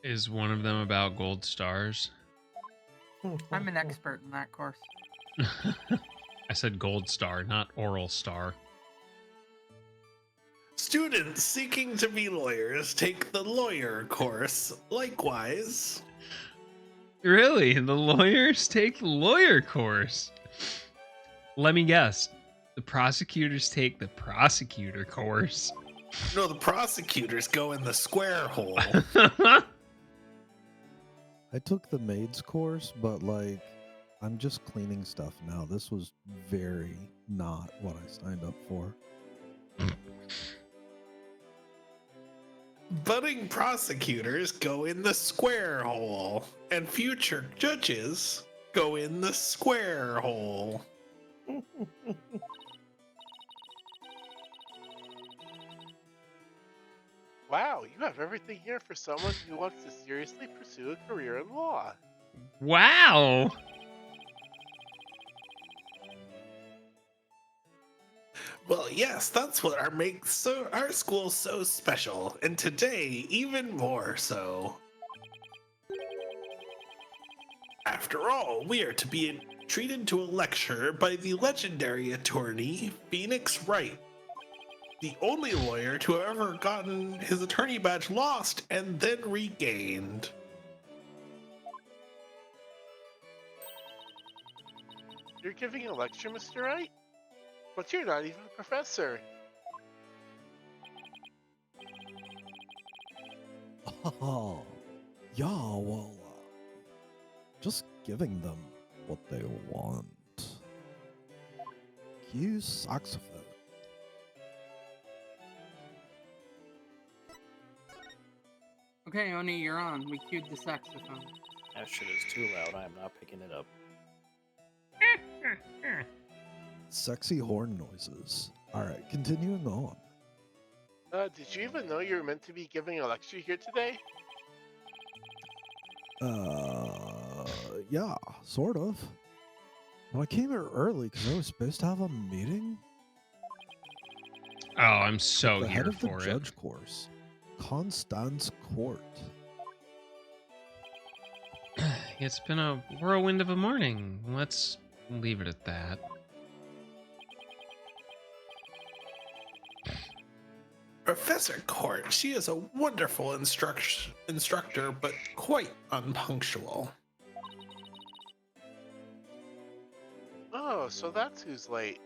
Is one of them about gold stars? I'm an expert in that course. I said gold star, not oral star. Students seeking to be lawyers take the lawyer course. Likewise, Really? The lawyers take the lawyer course? Let me guess. The prosecutors take the prosecutor course. no, the prosecutors go in the square hole. I took the maids course, but like, I'm just cleaning stuff now. This was very not what I signed up for. Budding prosecutors go in the square hole, and future judges go in the square hole. Wow, you have everything here for someone who wants to seriously pursue a career in law. Wow. Well, yes, that's what makes our school so special, and today even more so. After all, we are to be treated to a lecture by the legendary attorney Phoenix Wright, the only lawyer to have ever gotten his attorney badge lost and then regained. You're giving a lecture, Mr. Wright? But you're not even a professor. Oh, yeah, well, just giving them what they want. Cue saxophone. Okay, Oni, you're on. We cued the saxophone. That shit is too loud. I am not picking it up. Sexy horn noises. Alright, continuing on. Did you even know you were meant to be giving a lecture here today? Yeah, sort of. But I came here early because I was supposed to have a meeting. Oh, I'm so The head here of the for it. judge course, Constance Court. It's been a whirlwind of a morning. Let's leave it at that. Professor Court, she is a wonderful instructor, but quite unpunctual. Oh, so that's who's late.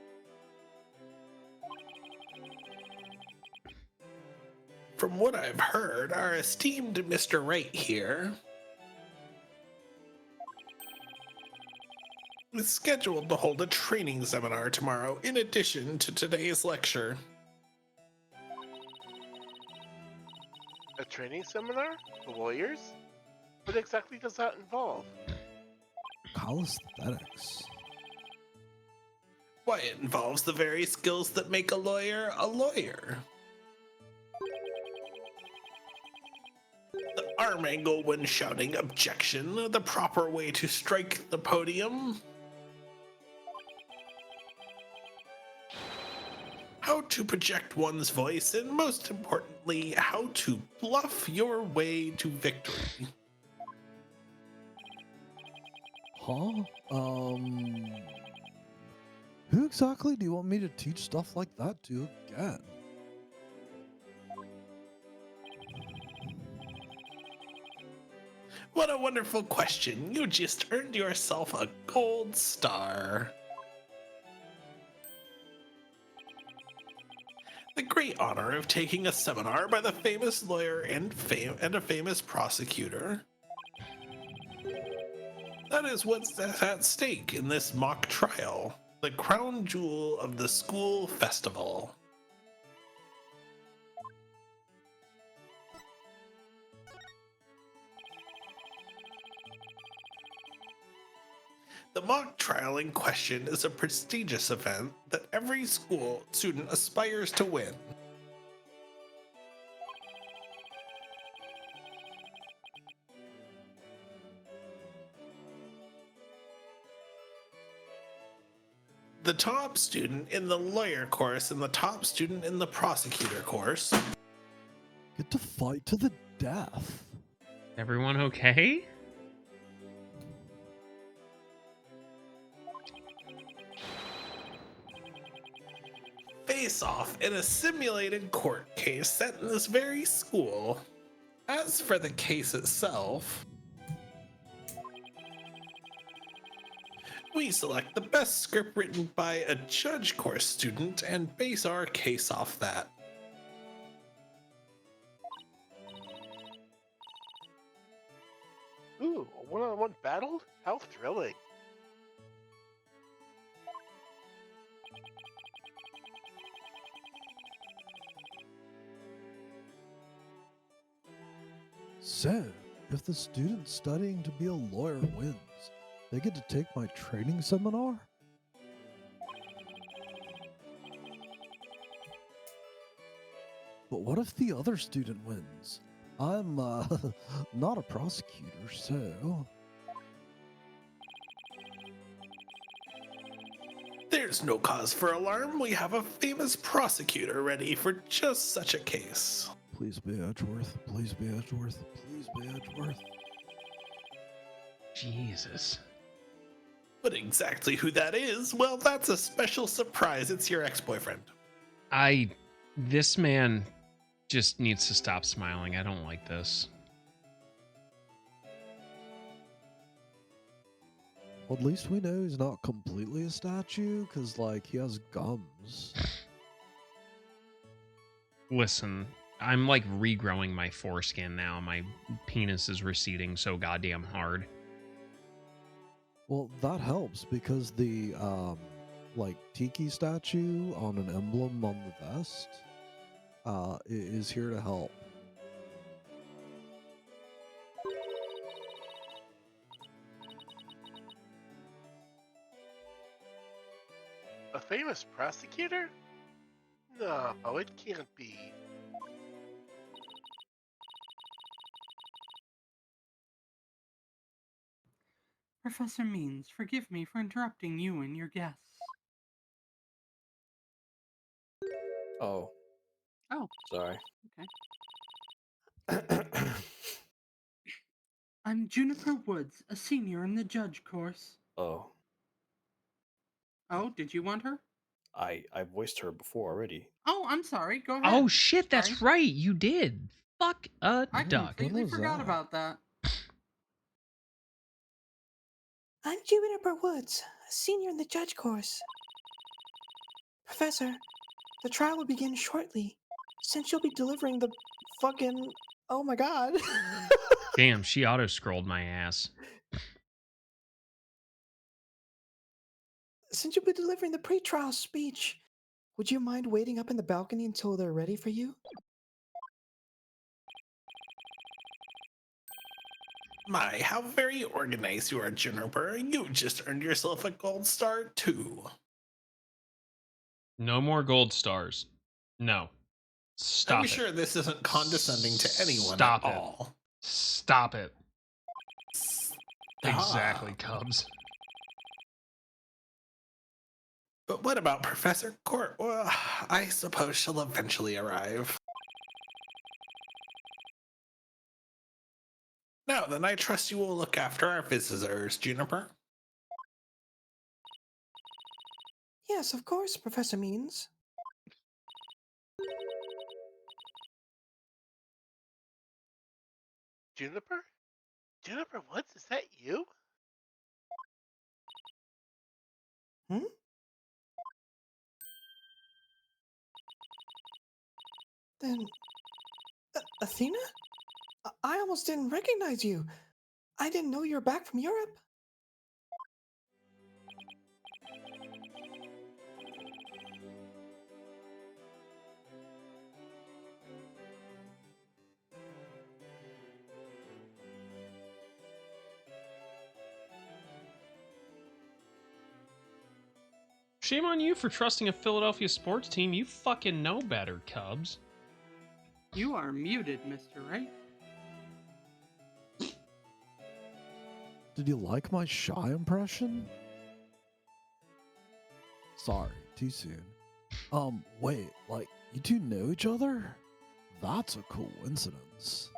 From what I've heard, our esteemed Mr. Wright here is scheduled to hold a training seminar tomorrow in addition to today's lecture. A training seminar? For lawyers? What exactly does that involve? Calisthenics. Why, it involves the very skills that make a lawyer a lawyer. The arm angle when shouting objection, the proper way to strike the podium, how to project one's voice, and most importantly, how to bluff your way to victory. Huh? Who exactly do you want me to teach stuff like that to again? What a wonderful question. You just earned yourself a gold star. The great honor of taking a seminar by the famous lawyer and a famous prosecutor. That is what's at stake in this mock trial, the crown jewel of the school festival. The mock trial in question is a prestigious event that every school student aspires to win. The top student in the lawyer course and the top student in the prosecutor course Get to fight to the death. Everyone okay? face off in a simulated court case set in this very school. As for the case itself, we select the best script written by a judge course student and base our case off that. Ooh, a one-on-one battle? How thrilling. So, if the student studying to be a lawyer wins, they get to take my training seminar? But what if the other student wins? I'm, not a prosecutor, so... There's no cause for alarm. We have a famous prosecutor ready for just such a case. Please be Edgeworth. Please be Edgeworth. Please be Edgeworth. Jesus. But exactly who that is, well, that's a special surprise. It's your ex-boyfriend. This man just needs to stop smiling. I don't like this. Well, at least we know he's not completely a statue, because, like, he has gums. Listen, I'm like regrowing my foreskin now. My penis is receding so goddamn hard. Well, that helps, because the, like, tiki statue on an emblem on the vest, is here to help. A famous prosecutor? No, it can't be. Professor Means, forgive me for interrupting you and your guests. Oh, Oh, sorry. okay. I'm Juniper Woods, a senior in the judge course. Oh, Oh, did you want her? I voiced her before already. Oh, I'm sorry. Go ahead. Oh shit, that's Sorry. right. You did. Fuck a I duck. completely was forgot that? about that. I'm Juniper Woods, a senior in the judge course. Professor, the trial will begin shortly. Since you'll be delivering the fucking. Oh my god. Damn, she auto-scrolled my ass. Since you'll be delivering the pre-trial speech, would you mind waiting up in the balcony until they're ready for you? My, how very organized you are, Juniper. You just earned yourself a gold star, too. No more gold stars. No. Stop I'm it. sure this isn't condescending to anyone Stop at it. all. Stop it. Exactly, Stop. Cubs. But what about Professor Court? Well, I suppose she'll eventually arrive. Now then, I trust you will look after our visitors, Juniper. Yes, of course, Professor Means. Juniper? Juniper Woods, is that you? Hmm? Then, Athena? I almost didn't recognize you. I didn't know you were back from Europe. Shame on you for trusting a Philadelphia sports team. You fucking know better, Cubs. You are muted, Mr. Wright. Did you like my shy impression? Sorry, too soon. Wait, like, you two know each other? That's a coincidence.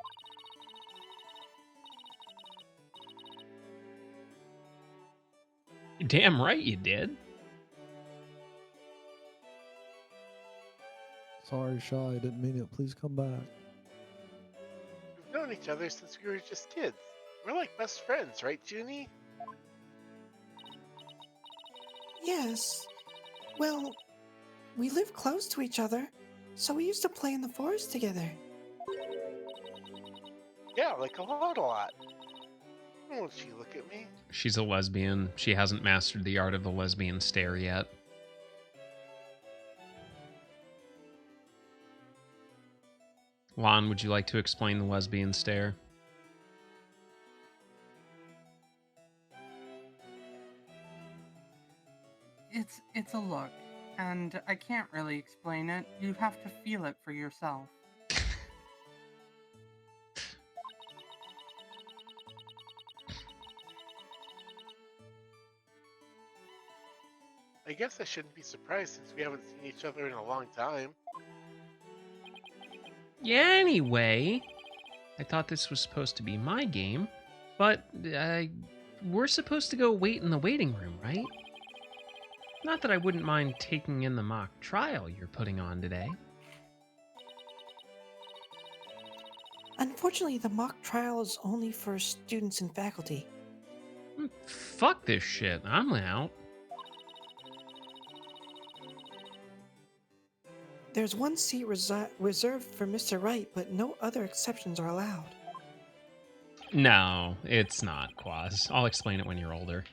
Damn right you did. Sorry, Shy, didn't mean it. Please come back. We've known each other since we were just kids. We're like best friends, right, Junie? Yes. Well, we live close to each other, so we used to play in the forest together. Yeah, like a lot. Won't she look at me? She's a lesbian. She hasn't mastered the art of the lesbian stare yet. Lon, would you like to explain the lesbian stare? It's a look, and I can't really explain it. You have to feel it for yourself. I guess I shouldn't be surprised since we haven't seen each other in a long time. Yeah, anyway, I thought this was supposed to be my game, but we're supposed to go wait in the waiting room, right? Not that I wouldn't mind taking in the mock trial you're putting on today. Unfortunately, the mock trial is only for students and faculty. Fuck this shit. I'm out. There's one seat reserved for Mr. Wright, but no other exceptions are allowed. No, it's not, Quaz. I'll explain it when you're older.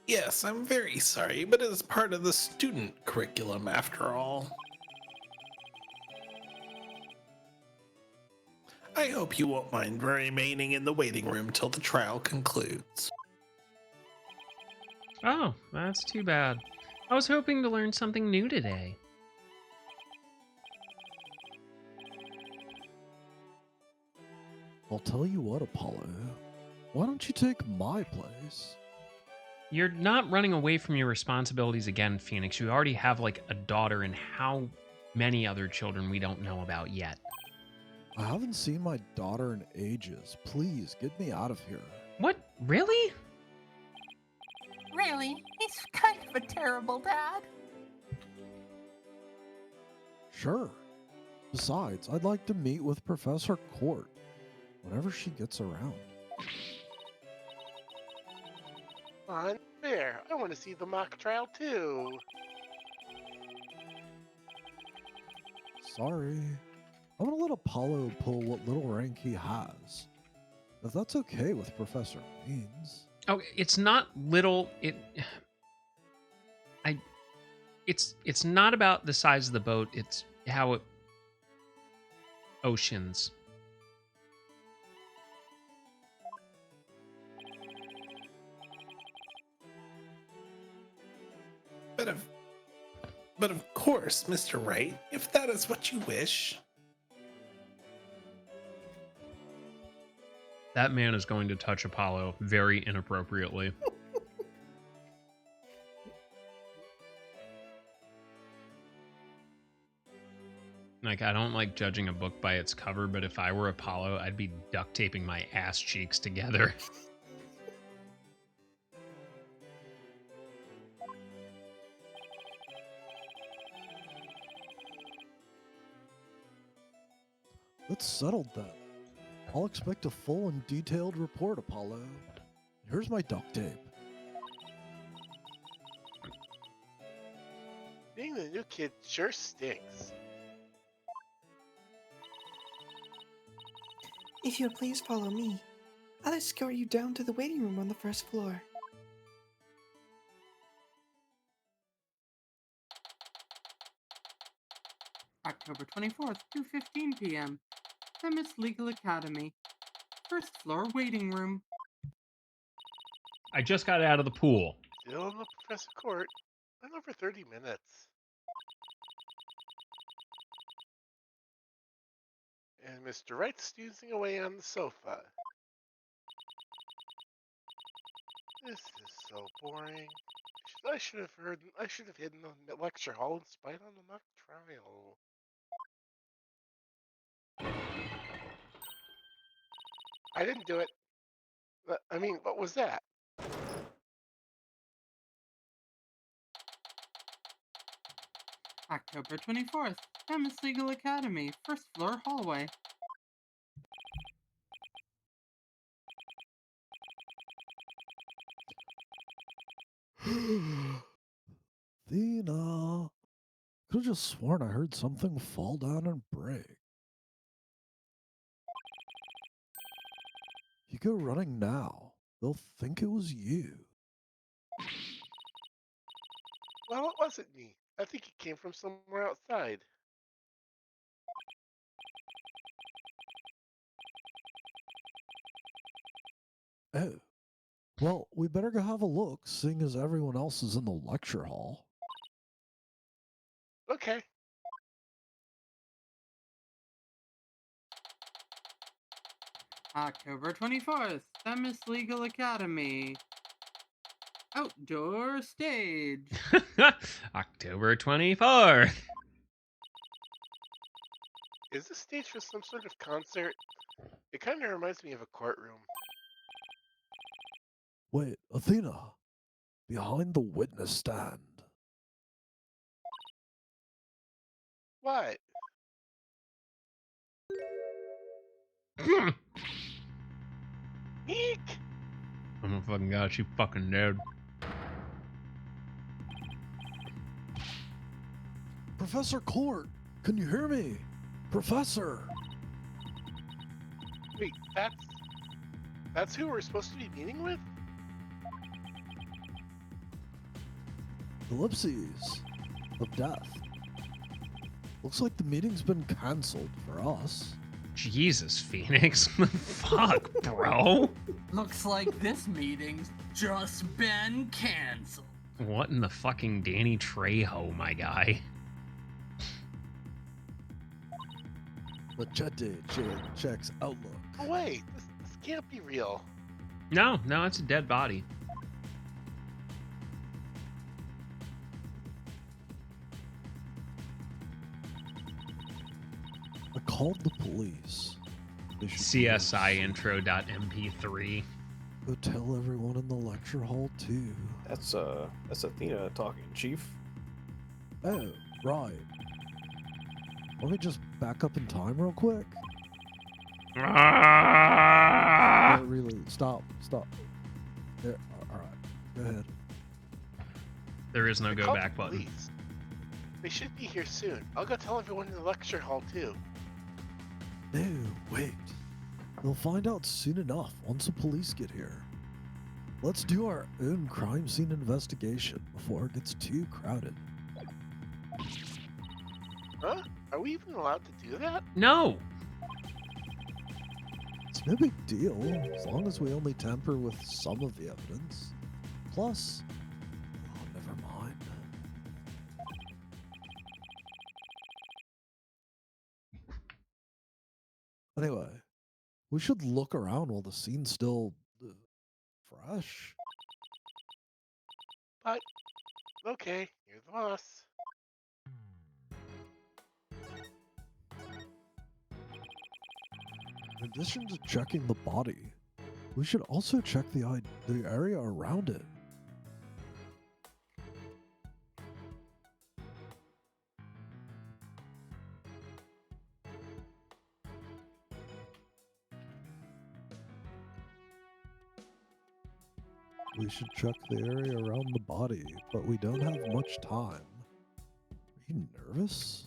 Yes, I'm very sorry, but it is part of the student curriculum after all. I hope you won't mind remaining in the waiting room till the trial concludes. Oh, that's too bad. I was hoping to learn something new today. I'll tell you what, Apollo. Why don't you take my place? You're not running away from your responsibilities again, Phoenix. You already have, like, a daughter and how many other children we don't know about yet. I haven't seen my daughter in ages. Please, get me out of here. What? Really? Really? He's kind of a terrible dad. Sure. Besides, I'd like to meet with Professor Court whenever she gets around. Unfair. I want to see the mock trial too. sorry. I'm gonna let Apollo pull what little rank he has. If that's okay with Professor Means. Oh, it's not little. It's not about the size of the boat. It's how it oceans. But of course, Mr. Wright, if that is what you wish. That man is going to touch Apollo very inappropriately. Like, I don't like judging a book by its cover, but if I were Apollo, I'd be duct taping my ass cheeks together. It's settled then. I'll expect a full and detailed report, Apollo. Here's my duct tape. Being the new kid sure stinks. If you'll please follow me, I'll escort you down to the waiting room on the first floor. October 24th, 2:15 p.m. Themis Legal Academy. First floor waiting room. I just got out of the pool. Still in the professor court. Been over 30 minutes. And Mr. Wright's snoozing away on the sofa. This is so boring. I should have hidden the lecture hall and spied on the mock trial. I didn't do it. I mean, what was that? October 24th, Themis Legal Academy. First floor hallway. Athena. Could have just sworn I heard something fall down and break. You go running now. They'll think it was you. Well, it wasn't me. I think it came from somewhere outside. Oh. Well, we better go have a look, seeing as everyone else is in the lecture hall. Okay. October 24th, Themis Legal Academy. Outdoor stage. October 24th. Is this stage for some sort of concert? It kind of reminds me of a courtroom. Wait, Athena. Behind the witness stand. What? Eek! Oh my fucking god, she fucking dead. Professor Court, can you hear me? Professor! Wait, that's who we're supposed to be meeting with? Ellipses of death. Looks like the meeting's been cancelled for us. Jesus, Phoenix. Fuck, bro. Looks like this meeting's just been canceled. What in the fucking Danny Trejo, my guy? Machete checks Outlook. Oh wait, this can't be real. No, it's a dead body. I called the police. They should CSI intro.mp3. go tell everyone in the lecture hall too. That's Athena talking, Chief. Oh, right. Let me just back up in time real quick. Ah! No, really, stop. There, all right, go ahead. There is no I go called back the button. police. They should be here soon. I'll go tell everyone in the lecture hall, too. No, wait. They'll find out soon enough once the police get here. Let's do our own crime scene investigation before it gets too crowded. Huh? Are we even allowed to do that? No. It's no big deal, as long as we only tamper with some of the evidence. Plus, oh, never mind. Anyway, we should look around while the scene's still fresh. But, okay, you're the boss. In addition to checking the body, we should also check the area around it. We should check the area around the body, but we don't have much time. Are you nervous?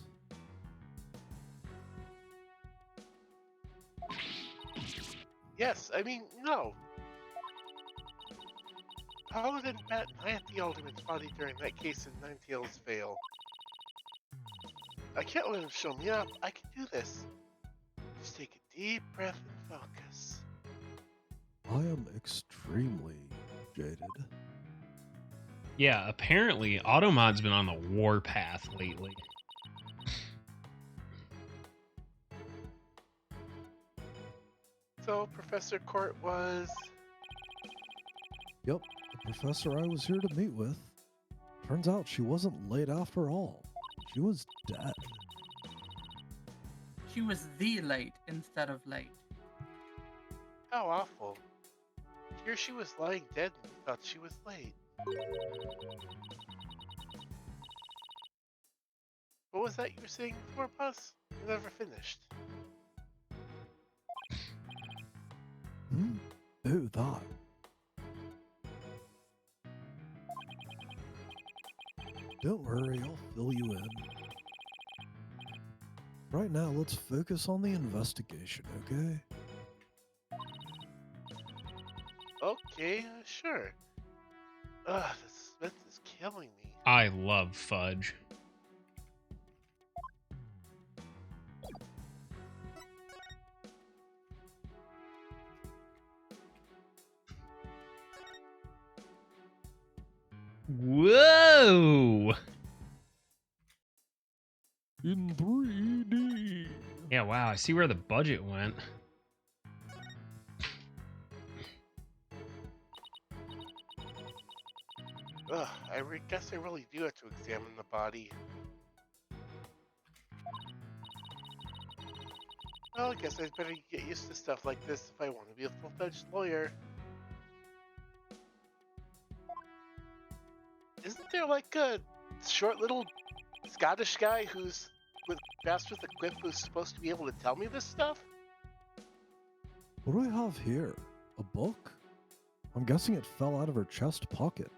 Yes, I mean, no. Paladin Bat plant the Ultimate's body during that case in Ninetales fail. I can't let him show me up. I can do this. Just take a deep breath and focus. I am extremely jaded. Yeah, apparently Automod's been on the warpath lately. So, Professor Court was... Yep, the professor I was here to meet with. Turns out she wasn't late after all. She was dead. She was the late instead of late. How awful. Here she was lying dead and we thought she was late. What was that you were saying before, Buzz? You never finished. Hmm? Oh, that. Don't worry, I'll fill you in. Right now, let's focus on the investigation, okay? Okay, sure. Ugh, the Smith is killing me. I love fudge. Whoa! In 3D. Yeah, wow, I see where the budget went. Ugh, guess I really do have to examine the body. Well, I guess I'd better get used to stuff like this if I want to be a full-fledged lawyer. Isn't there like a short little Scottish guy who's fast with a quip who's supposed to be able to tell me this stuff? What do I have here? A book? I'm guessing it fell out of her chest pocket.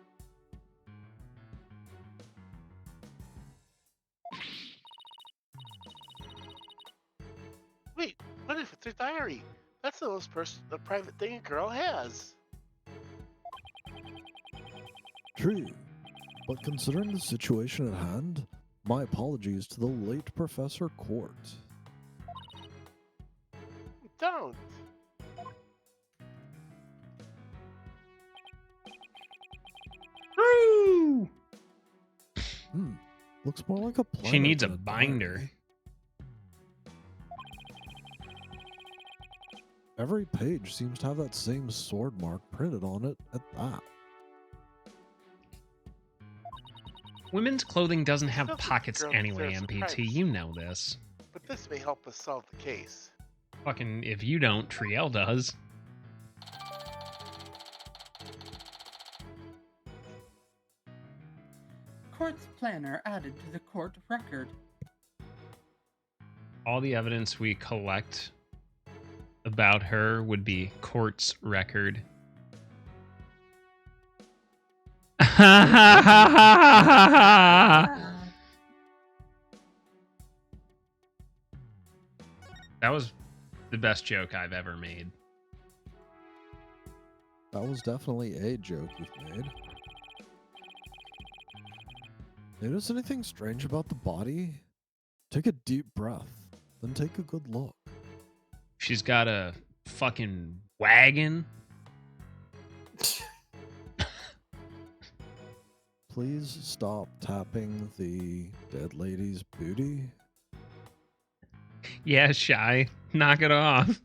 Wait, what if it's her diary? That's the most the private thing a girl has. True. But considering the situation at hand, my apologies to the late Professor Court. Don't. Woo! Looks more like a planet. She needs a than binder. diary. Every page seems to have that same sword mark printed on it at that. Women's clothing doesn't have Still think the pockets girl anyway, deserves a MPT. prize. You know this. But this may help us solve the case. Fucking, if you don't, Triel does. Court's planner added to the court record. All the evidence we collect about her would be court's record. That was the best joke I've ever made. That was definitely a joke you've made. Notice anything strange about the body? Take a deep breath, then take a good look. She's got a fucking wagon. Please stop tapping the dead lady's booty. Yeah, Shy. Knock it off.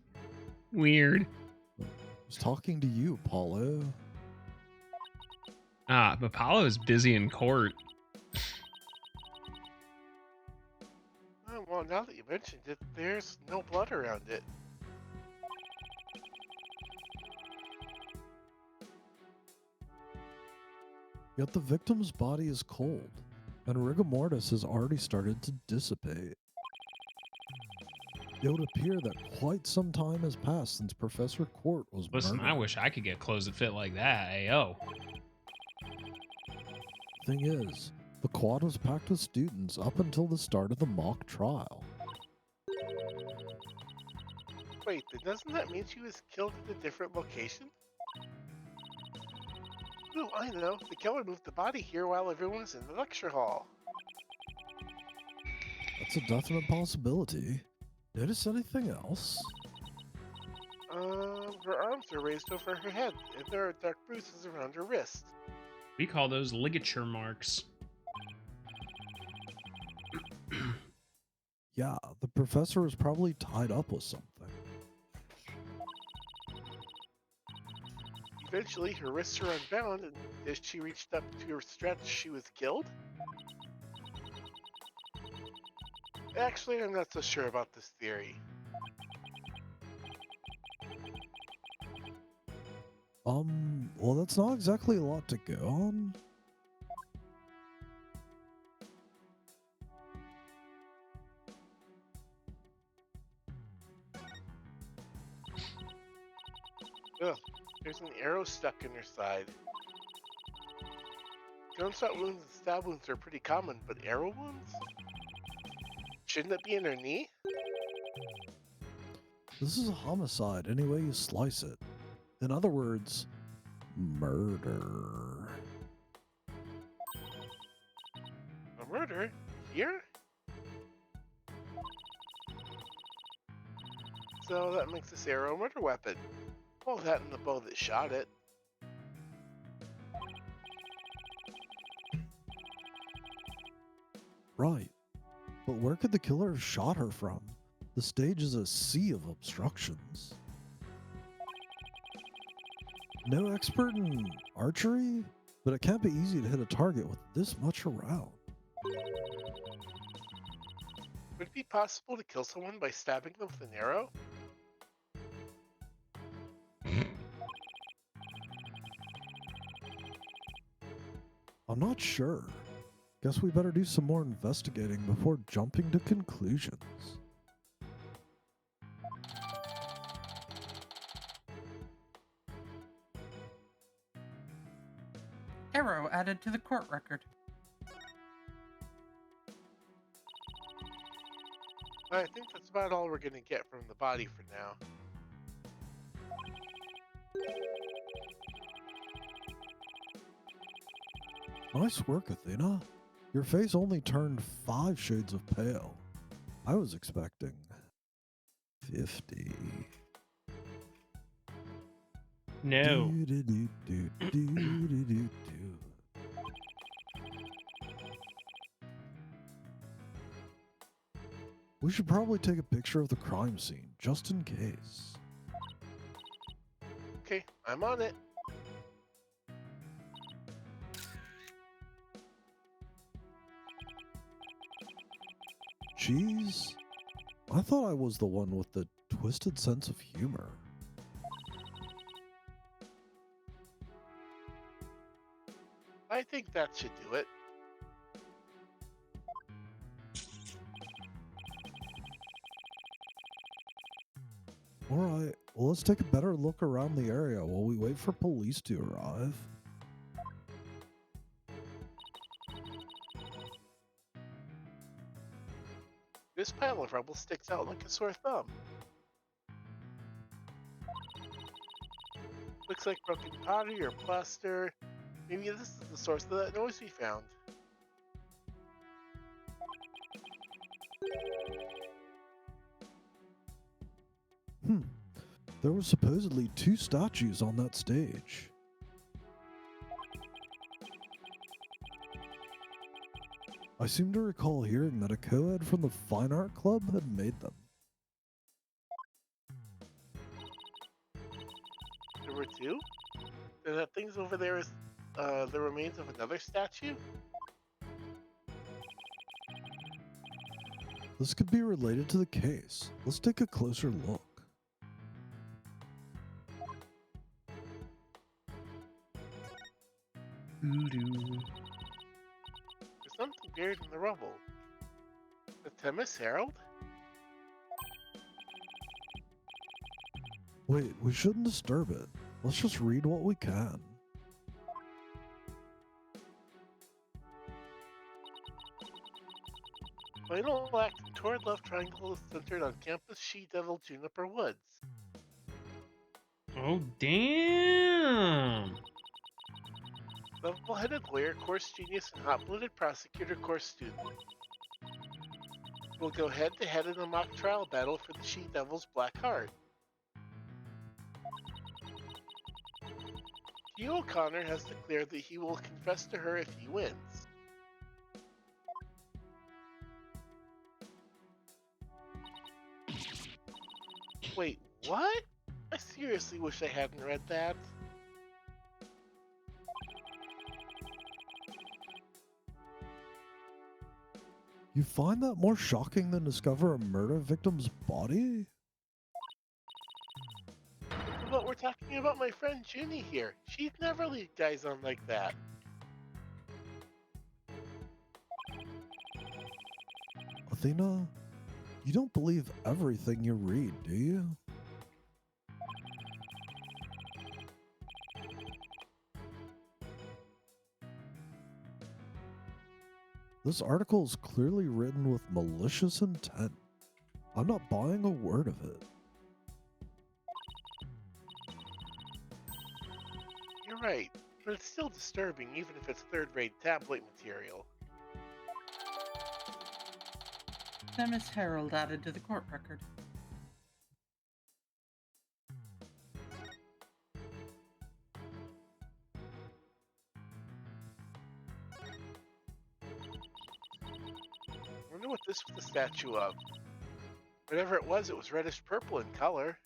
Weird. I was talking to you, Paulo. But Apollo's busy in court. Oh, well, now that you mentioned it, there's no blood around it. Yet the victim's body is cold, and rigor mortis has already started to dissipate. It would appear that quite some time has passed since Professor Court was Listen, murdered. I wish I could get clothes that fit like that. Ayo. Thing is, the quad was packed with students up until the start of the mock trial. Wait, then doesn't that mean she was killed at a different location? Oh, I know. The killer moved the body here while everyone was in the lecture hall. That's a definite possibility. Notice anything else? Her arms are raised over her head, and there are dark bruises around her wrist. We call those ligature marks. Yeah, the professor was probably tied up with something. Eventually, her wrists are unbound, and as she reached up to her stretch, she was killed? Actually, I'm not so sure about this theory. Well, that's not exactly a lot to go on. Ugh, there's an arrow stuck in her side. Gunshot wounds and stab wounds are pretty common, but arrow wounds? Shouldn't it be in her knee? This is a homicide any way you slice it. In other words, murder. A murder? Here? So that makes this arrow a murder weapon. Well, that and the bow that shot it. Right. But where could the killer have shot her from? The stage is a sea of obstructions. No expert in archery? But it can't be easy to hit a target with this much around. Would it be possible to kill someone by stabbing them with an arrow? I'm not sure. Guess we better do some more investigating before jumping to conclusions. Arrow added to the court record. I think that's about all we're gonna get from the body for now. Nice work, Athena. Your face only turned 5 shades of pale. I was expecting 50. No. Do-do-do-do-do-do-do. We should probably take a picture of the crime scene, just in case. Okay, I'm on it. Jeez, I thought I was the one with the twisted sense of humor. I think that should do it. Alright, well let's take a better look around the area while we wait for police to arrive. This pile of rubble sticks out like a sore thumb. Looks like broken pottery or plaster. Maybe this is the source of that noise we found. Hmm. There were supposedly 2 statues on that stage. I seem to recall hearing that a co-ed from the Fine Art Club had made them. There were 2? Then that thing's over there is the remains of another statue? This could be related to the case. Let's take a closer look. Voodoo. There's something buried in the rubble. The Themis Herald? Wait, we shouldn't disturb it. Let's just read what we can. Final act in toward left triangle is centered on campus she-devil Juniper Woods. Oh, damn. Level-headed lawyer, course genius, and hot-blooded prosecutor course student. Will go head-to-head in a mock trial battle for the she-devil's black heart. Hugh O'Connor has declared that he will confess to her if he wins. Wait, what? I seriously wish I hadn't read that. You find that more shocking than discover a murder victim's body? But we're talking about my friend Junie here. She'd never lead guys on like that. Athena, you don't believe everything you read, do you? This article is clearly written with malicious intent. I'm not buying a word of it. You're right, but it's still disturbing even if it's third-rate tabloid material. Themis Herald added to the court record. I wonder what this was the statue of. Whatever it was reddish purple in color.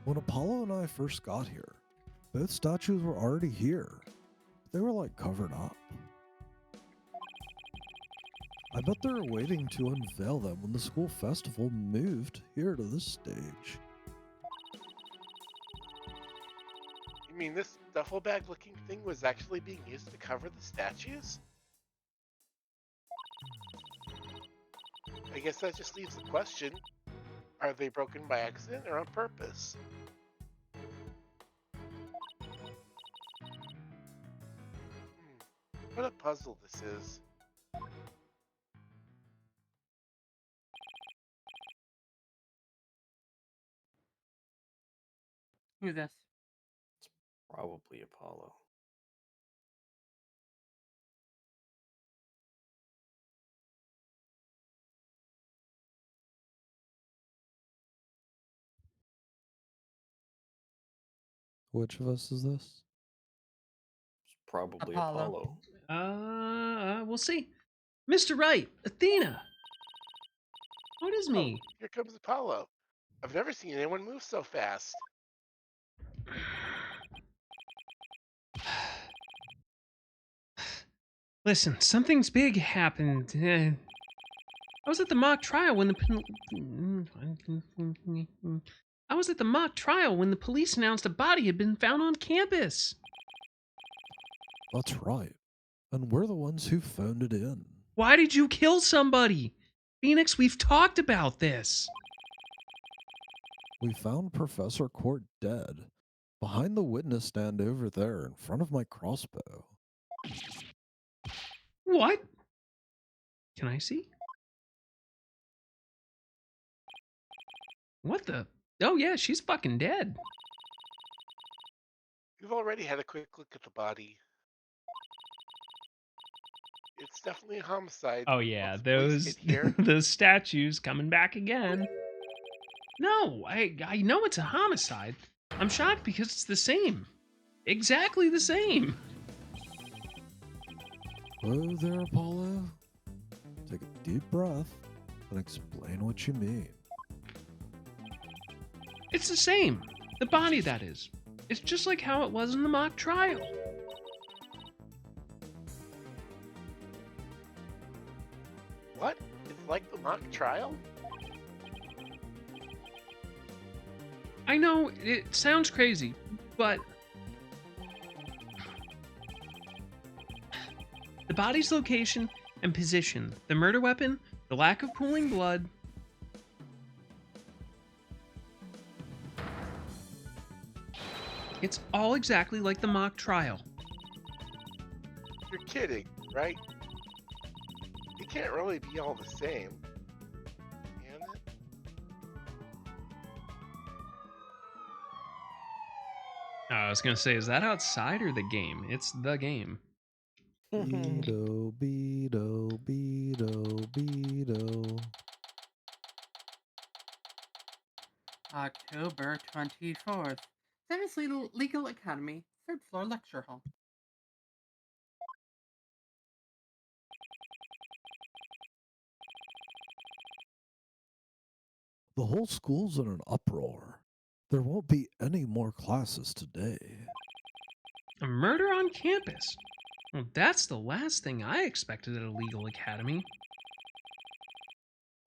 When Apollo and I first got here, both statues were already here. They were like covered up. I bet they were waiting to unveil them when the school festival moved here to this stage. You mean this duffel bag looking thing was actually being used to cover the statues? I guess that just leaves the question, are they broken by accident or on purpose? What a puzzle this is. Who this? Probably Apollo. Which of us is this? It's probably Apollo. Apollo. We'll see. Mr. Wright, Athena. What is Oh, me? here comes Apollo. I've never seen anyone move so fast. Listen, something's big happened. I was at the mock trial when I was at the mock trial when the police announced a body had been found on campus. That's right. And we're the ones who phoned it in. Why did you kill somebody? Phoenix, we've talked about this. We found Professor Court dead, behind the witness stand over there in front of my crossbow. What? Can I see? What the? Oh, yeah, she's fucking dead. We've already had a quick look at the body. It's definitely a homicide. Oh, yeah, Once police get those here, those statues coming back again. No, I know it's a homicide. I'm shocked because it's the same. Exactly the same. Hello there, Apollo. Take a deep breath and explain what you mean. It's the same. The body, that is. It's just like how it was in the mock trial. what? It's like the mock trial? I know it sounds crazy, but the body's location and position, the murder weapon, the lack of pooling blood. It's all exactly like the mock trial. You're kidding, right? It can't really be all the same, can it? I was gonna say, is that outside or the game? It's the game. Beto, beto, beto, beto. October 24th. Themis Legal Academy, 3rd floor lecture hall. The whole school's in an uproar. There won't be any more classes today. A murder on campus. Well, that's the last thing I expected at a legal academy.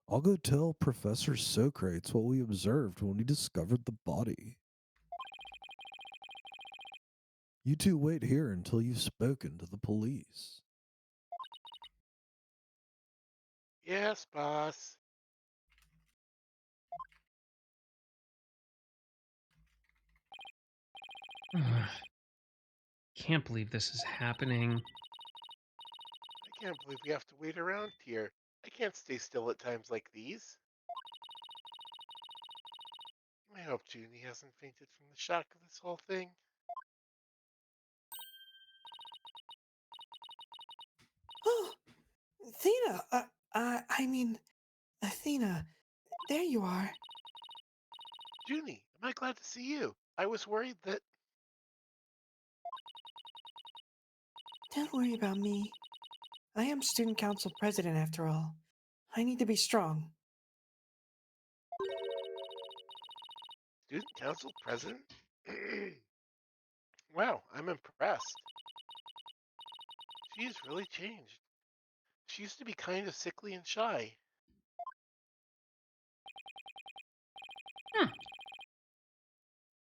I'll go tell Professor Socrates what we observed when we discovered the body. You two wait here until you've spoken to the police. Yes, boss. Can't believe this is happening. I can't believe we have to wait around here. I can't stay still at times like these. I hope Junie hasn't fainted from the shock of this whole thing. Oh, Athena! I mean, Athena, there you are. Junie, am I glad to see you? I was worried that... Don't worry about me. I am student council president after all. I need to be strong. Student council president? Wow, I'm impressed. She's really changed. She used to be kind of sickly and shy.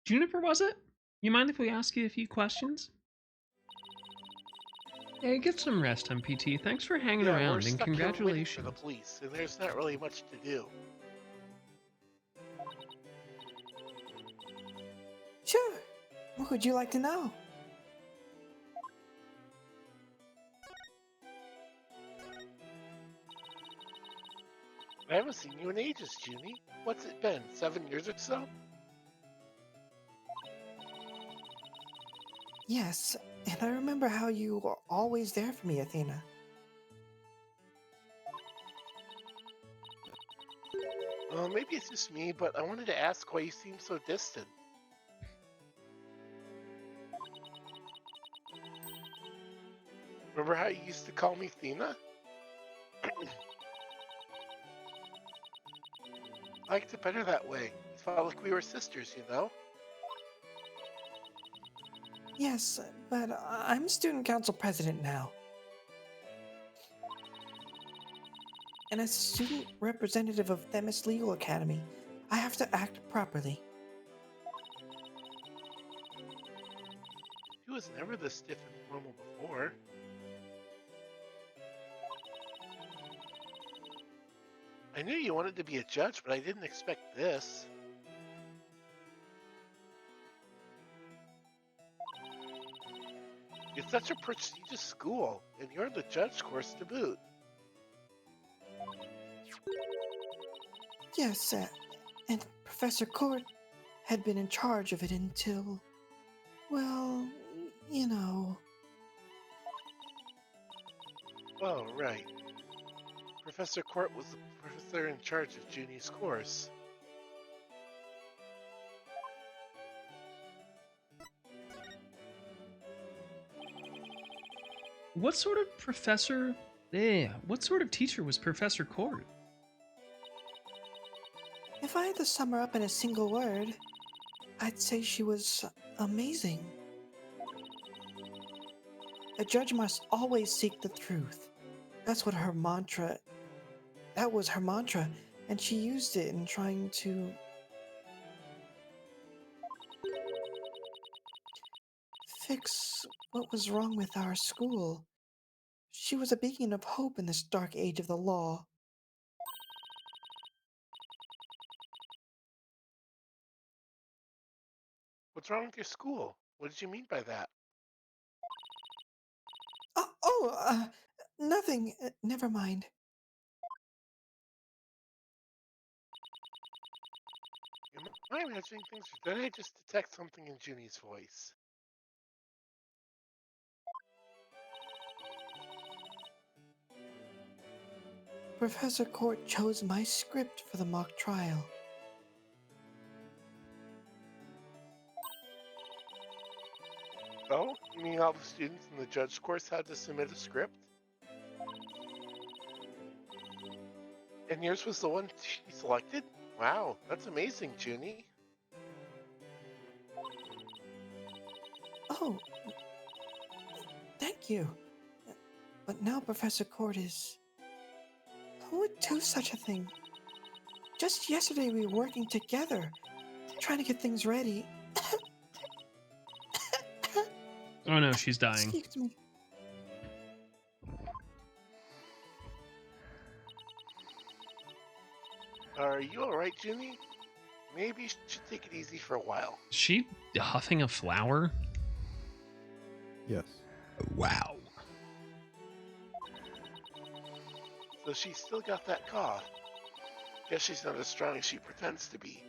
Juniper, was it? You mind if we ask you a few questions? Hey, get some rest, MPT. Thanks for hanging Yeah, we're around, and stuck here waiting for congratulations. the police, and there's not really much to do. Sure. What would you like to know? I haven't seen you in ages, Junie. What's it been, 7 years or so? Yes, and I remember how you were always there for me, Athena. Maybe it's just me, but I wanted to ask why you seem so distant. Remember how you used to call me Thena? I liked it better that way. It felt like we were sisters, you know? Yes, but I'm student council president now. And as student representative of Themis Legal Academy, I have to act properly. She was never this stiff and formal before. I knew you wanted to be a judge, but I didn't expect this. It's such a prestigious school, and you're in the judge course to boot. Yes, and Professor Court had been in charge of it until, well, you know. Oh, right. Professor Court was the professor in charge of Junie's course. What sort of professor? Yeah, what sort of teacher was Professor Court? If I had to sum her up in a single word, I'd say she was amazing. A judge must always seek the truth. That's what her mantra. That was her mantra, and she used it in trying to fix what was wrong with our school. She was a beacon of hope in this dark age of the law. What's wrong with your school? What did you mean by that? Nothing. Never mind. Am I imagining things, or did I just detect something in Junie's voice? Professor Court chose my script for the mock trial. Oh, you mean all the students in the judge course had to submit a script? And yours was the one she selected? Wow, that's amazing, Junie. Oh, thank you. But now Professor Court is. Who would do such a thing? Just yesterday we were working together, trying to get things ready. Oh no, she's dying. Excuse me. Are you alright, Junie? Maybe you should take it easy for a while. Is she huffing a flower? Yes. Wow. So she's still got that cough. Guess she's not as strong as she pretends to be.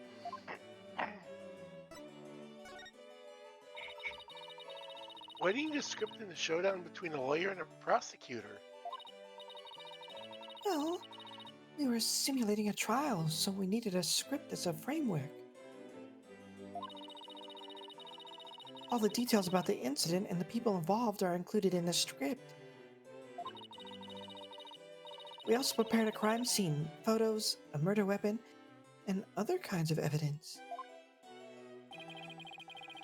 Why do you need a script in a showdown between a lawyer and a prosecutor? Well, we were simulating a trial, so we needed a script as a framework. All the details about the incident and the people involved are included in the script. We also prepared a crime scene, photos, a murder weapon, and other kinds of evidence.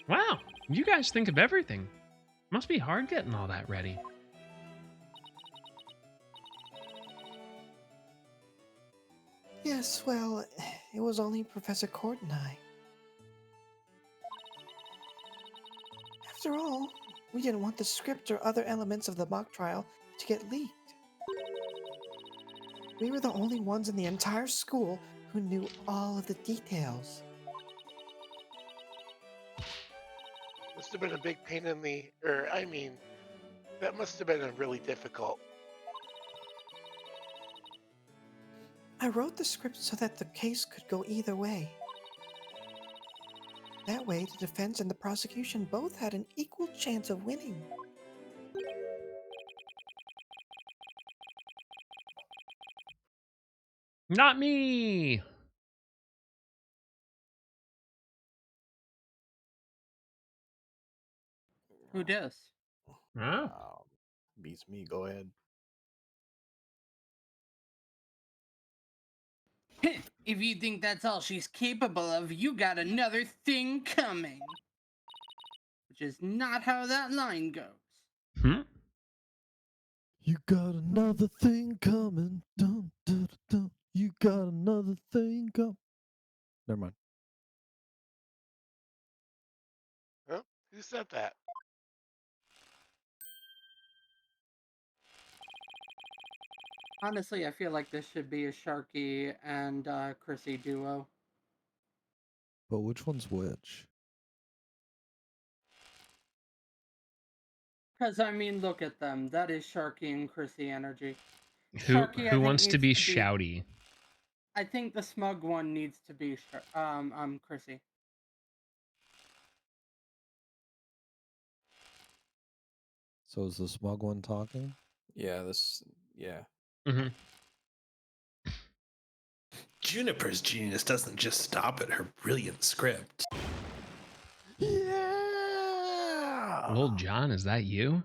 Wow, you guys think of everything. Must be hard getting all that ready. Yes, well, it was only Professor Court and I. After all, we didn't want the script or other elements of the mock trial to get leaked. We were the only ones in the entire school who knew all of the details. Must have been a big pain in the. That must have been really difficult. I wrote the script so that the case could go either way. That way, the defense and the prosecution both had an equal chance of winning. Not me! Who does? Huh? Beats me. Go ahead. If you think that's all she's capable of, you got another thing coming. Which is not how that line goes. Hmm? You got another thing coming. Dun, dun, dun, dun. You got another thing coming. Never mind. Huh? Who said that? Honestly, I feel like this should be a Sharky and Chrissy duo. But which one's which? Because, I mean, look at them. That is Sharky and Chrissy energy. Who Sharky, I who think, wants to needs be shouty? I think the smug one needs to be Chrissy. So is the smug one talking? Yeah, yeah. Mm-hmm. Juniper's genius doesn't just stop at her brilliant script. Yeah! Well, John, is that you?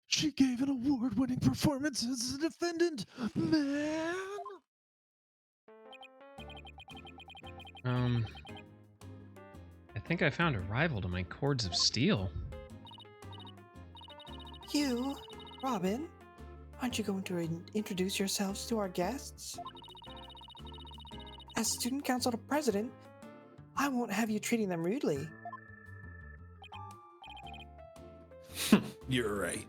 She gave an award-winning performance as a defendant, man! I think I found a rival to my cords of steel. You, Robin, aren't you going to introduce yourselves to our guests? As student council president, I won't have you treating them rudely. You're right.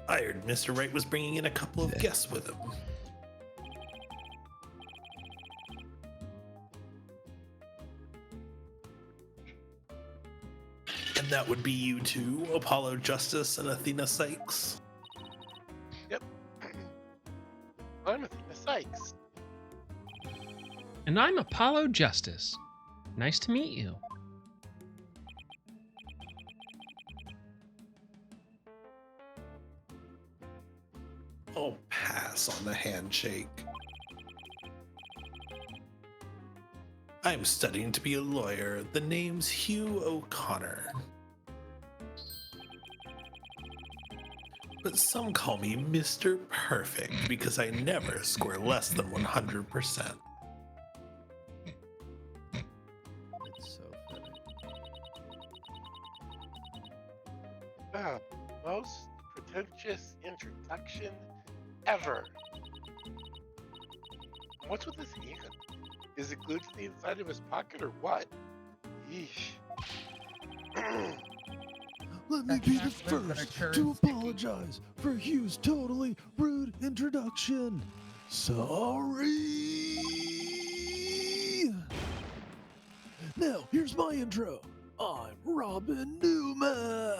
I heard Mr. Wright was bringing in a couple of guests with him. And that would be you two, Apollo Justice and Athena Sykes. Yep. I'm Athena Sykes. And I'm Apollo Justice. Nice to meet you. I'll pass on the handshake. I'm studying to be a lawyer. The name's Hugh O'Connor. But some call me Mr. Perfect because I never score less than 100%. It's so funny. The most pretentious introduction ever. What's with his hand? Is it glued to the inside of his pocket or what? Yeesh. Let me That's be not the good, but first it sure to is sticky. apologize for Hugh's totally rude introduction. Sorry. Now, here's my intro. I'm Robin Newman.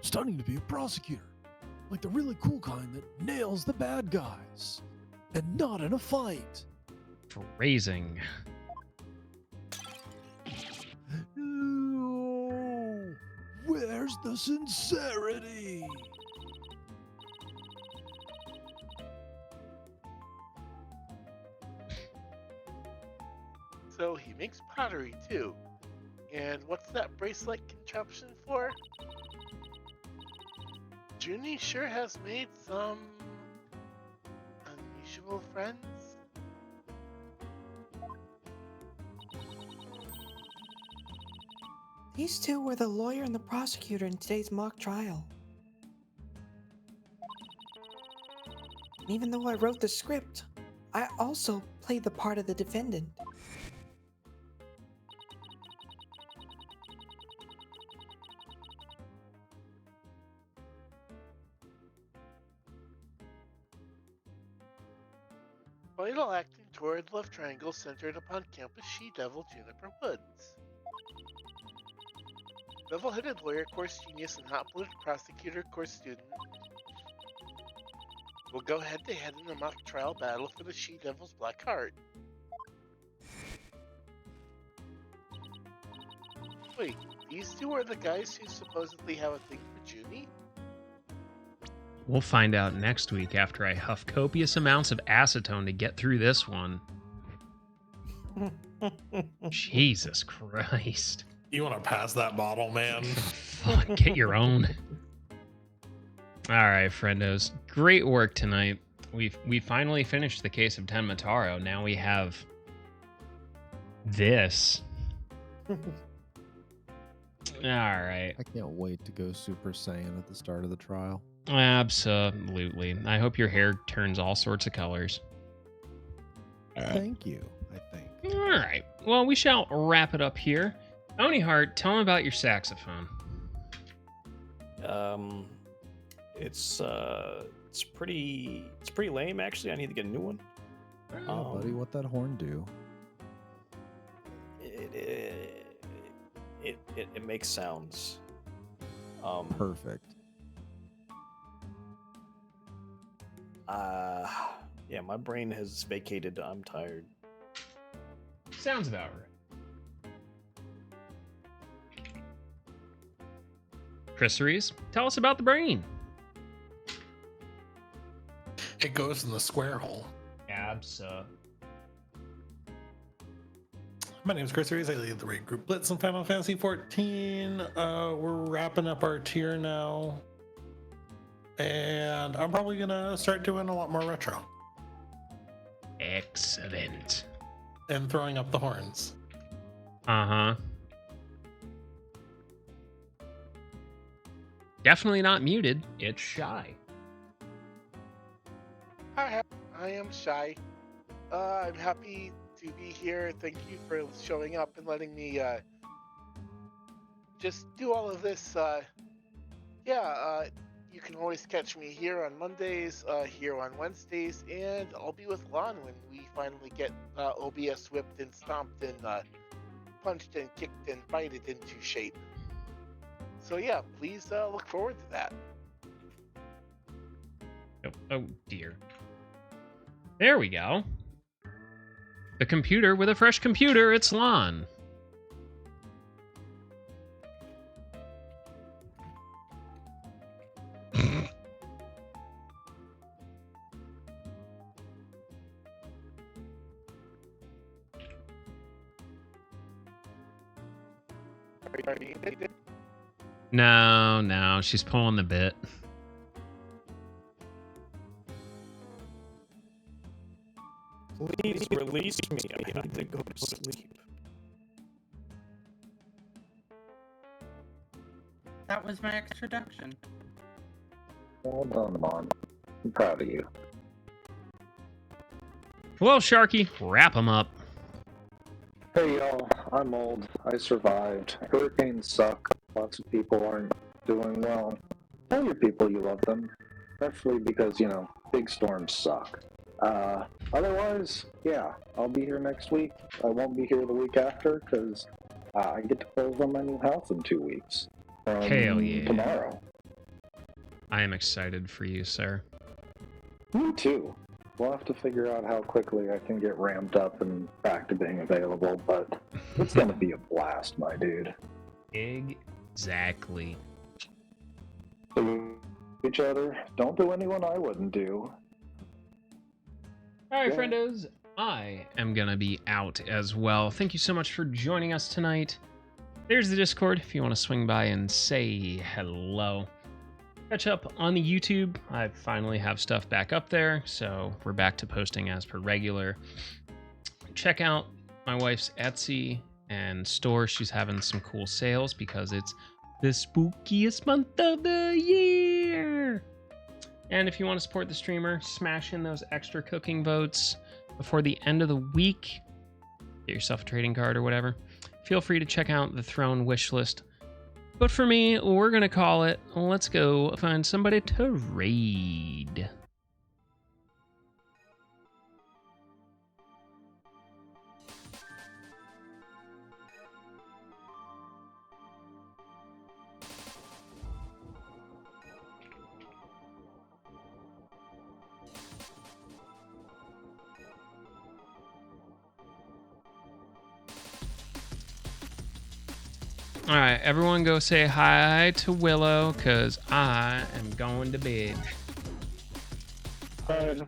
Starting to be a prosecutor, like the really cool kind that nails the bad guys, and not in a fight. Phrasing. No, where's the sincerity? So he makes pottery too. And what's that bracelet contraption for? Junie sure has made some unusual friends. These two were the lawyer and the prosecutor in today's mock trial. And even though I wrote the script, I also played the part of the defendant. Vital acting toward love triangle centered upon campus she-devil Juniper Woods. Level-headed lawyer, course genius, and hot-blooded prosecutor, course student will go head-to-head in a mock trial battle for the she-devil's black heart. Wait, these two are the guys who supposedly have a thing for Junie? We'll find out next week after I huff copious amounts of acetone to get through this one. Jesus Christ. You want to pass that bottle, man? Fuck, get your own. All right, friendos. Great work tonight. We finally finished the case of Tenmataro. Now we have this. All right. I can't wait to go Super Saiyan at the start of the trial. Absolutely. I hope your hair turns all sorts of colors. Thank you, I think. All right. Well, we shall wrap it up here. Oni Heart, tell them about your saxophone. It's pretty lame actually. I need to get a new one. Oh, buddy, what that horn do? It makes sounds. Perfect. Yeah, my brain has vacated. I'm tired. Sounds about right. Chris Reese, tell us about the brain. It goes in the square hole. Absa. My name is Chris Reese. I lead the raid group Blitz in Final Fantasy 14. We're wrapping up our tier now. And I'm probably going to start doing a lot more retro. Excellent. And throwing up the horns. Uh-huh. Definitely not muted. It's Shy. Hi, I am Shy. I'm happy to be here. Thank you for showing up and letting me just do all of this. You can always catch me here on Mondays, here on Wednesdays, and I'll be with Lon when we finally get OBS whipped and stomped and punched and kicked and bited into shape. So yeah, please look forward to that. Oh dear. There we go. The computer with a fresh computer, it's Lon. No, she's pulling the bit. Please release me. I need to go to sleep. That was my introduction. Well done, Mon. I'm proud of you. Well, Sharky, wrap him up. Hey y'all, I'm old. I survived. Hurricanes suck. Lots of people aren't doing well. Tell your people you love them. Especially because, you know, big storms suck. Otherwise, yeah, I'll be here next week. I won't be here the week after because I get to close on my new house in 2 weeks. Hell yeah. Tomorrow. I am excited for you, sir. Me too. We'll have to figure out how quickly I can get ramped up and back to being available, but it's gonna be a blast, my dude. Exactly. So, each other, don't do anyone I wouldn't do. All right, Yeah. friendos, I am going to be out as well. Thank you so much for joining us tonight. There's the Discord if you want to swing by and say hello. Catch up on the YouTube. I finally have stuff back up there, so we're back to posting as per regular. Check out my wife's Etsy and store. She's having some cool sales because it's the spookiest month of the year. And if you want to support the streamer, smash in those extra cooking votes before the end of the week. Get yourself a trading card or whatever. Feel free to check out the Throne wish list. But for me, we're going to call it, let's go find somebody to raid. All right, everyone go say hi to Willow, because I am going to bed. Alright,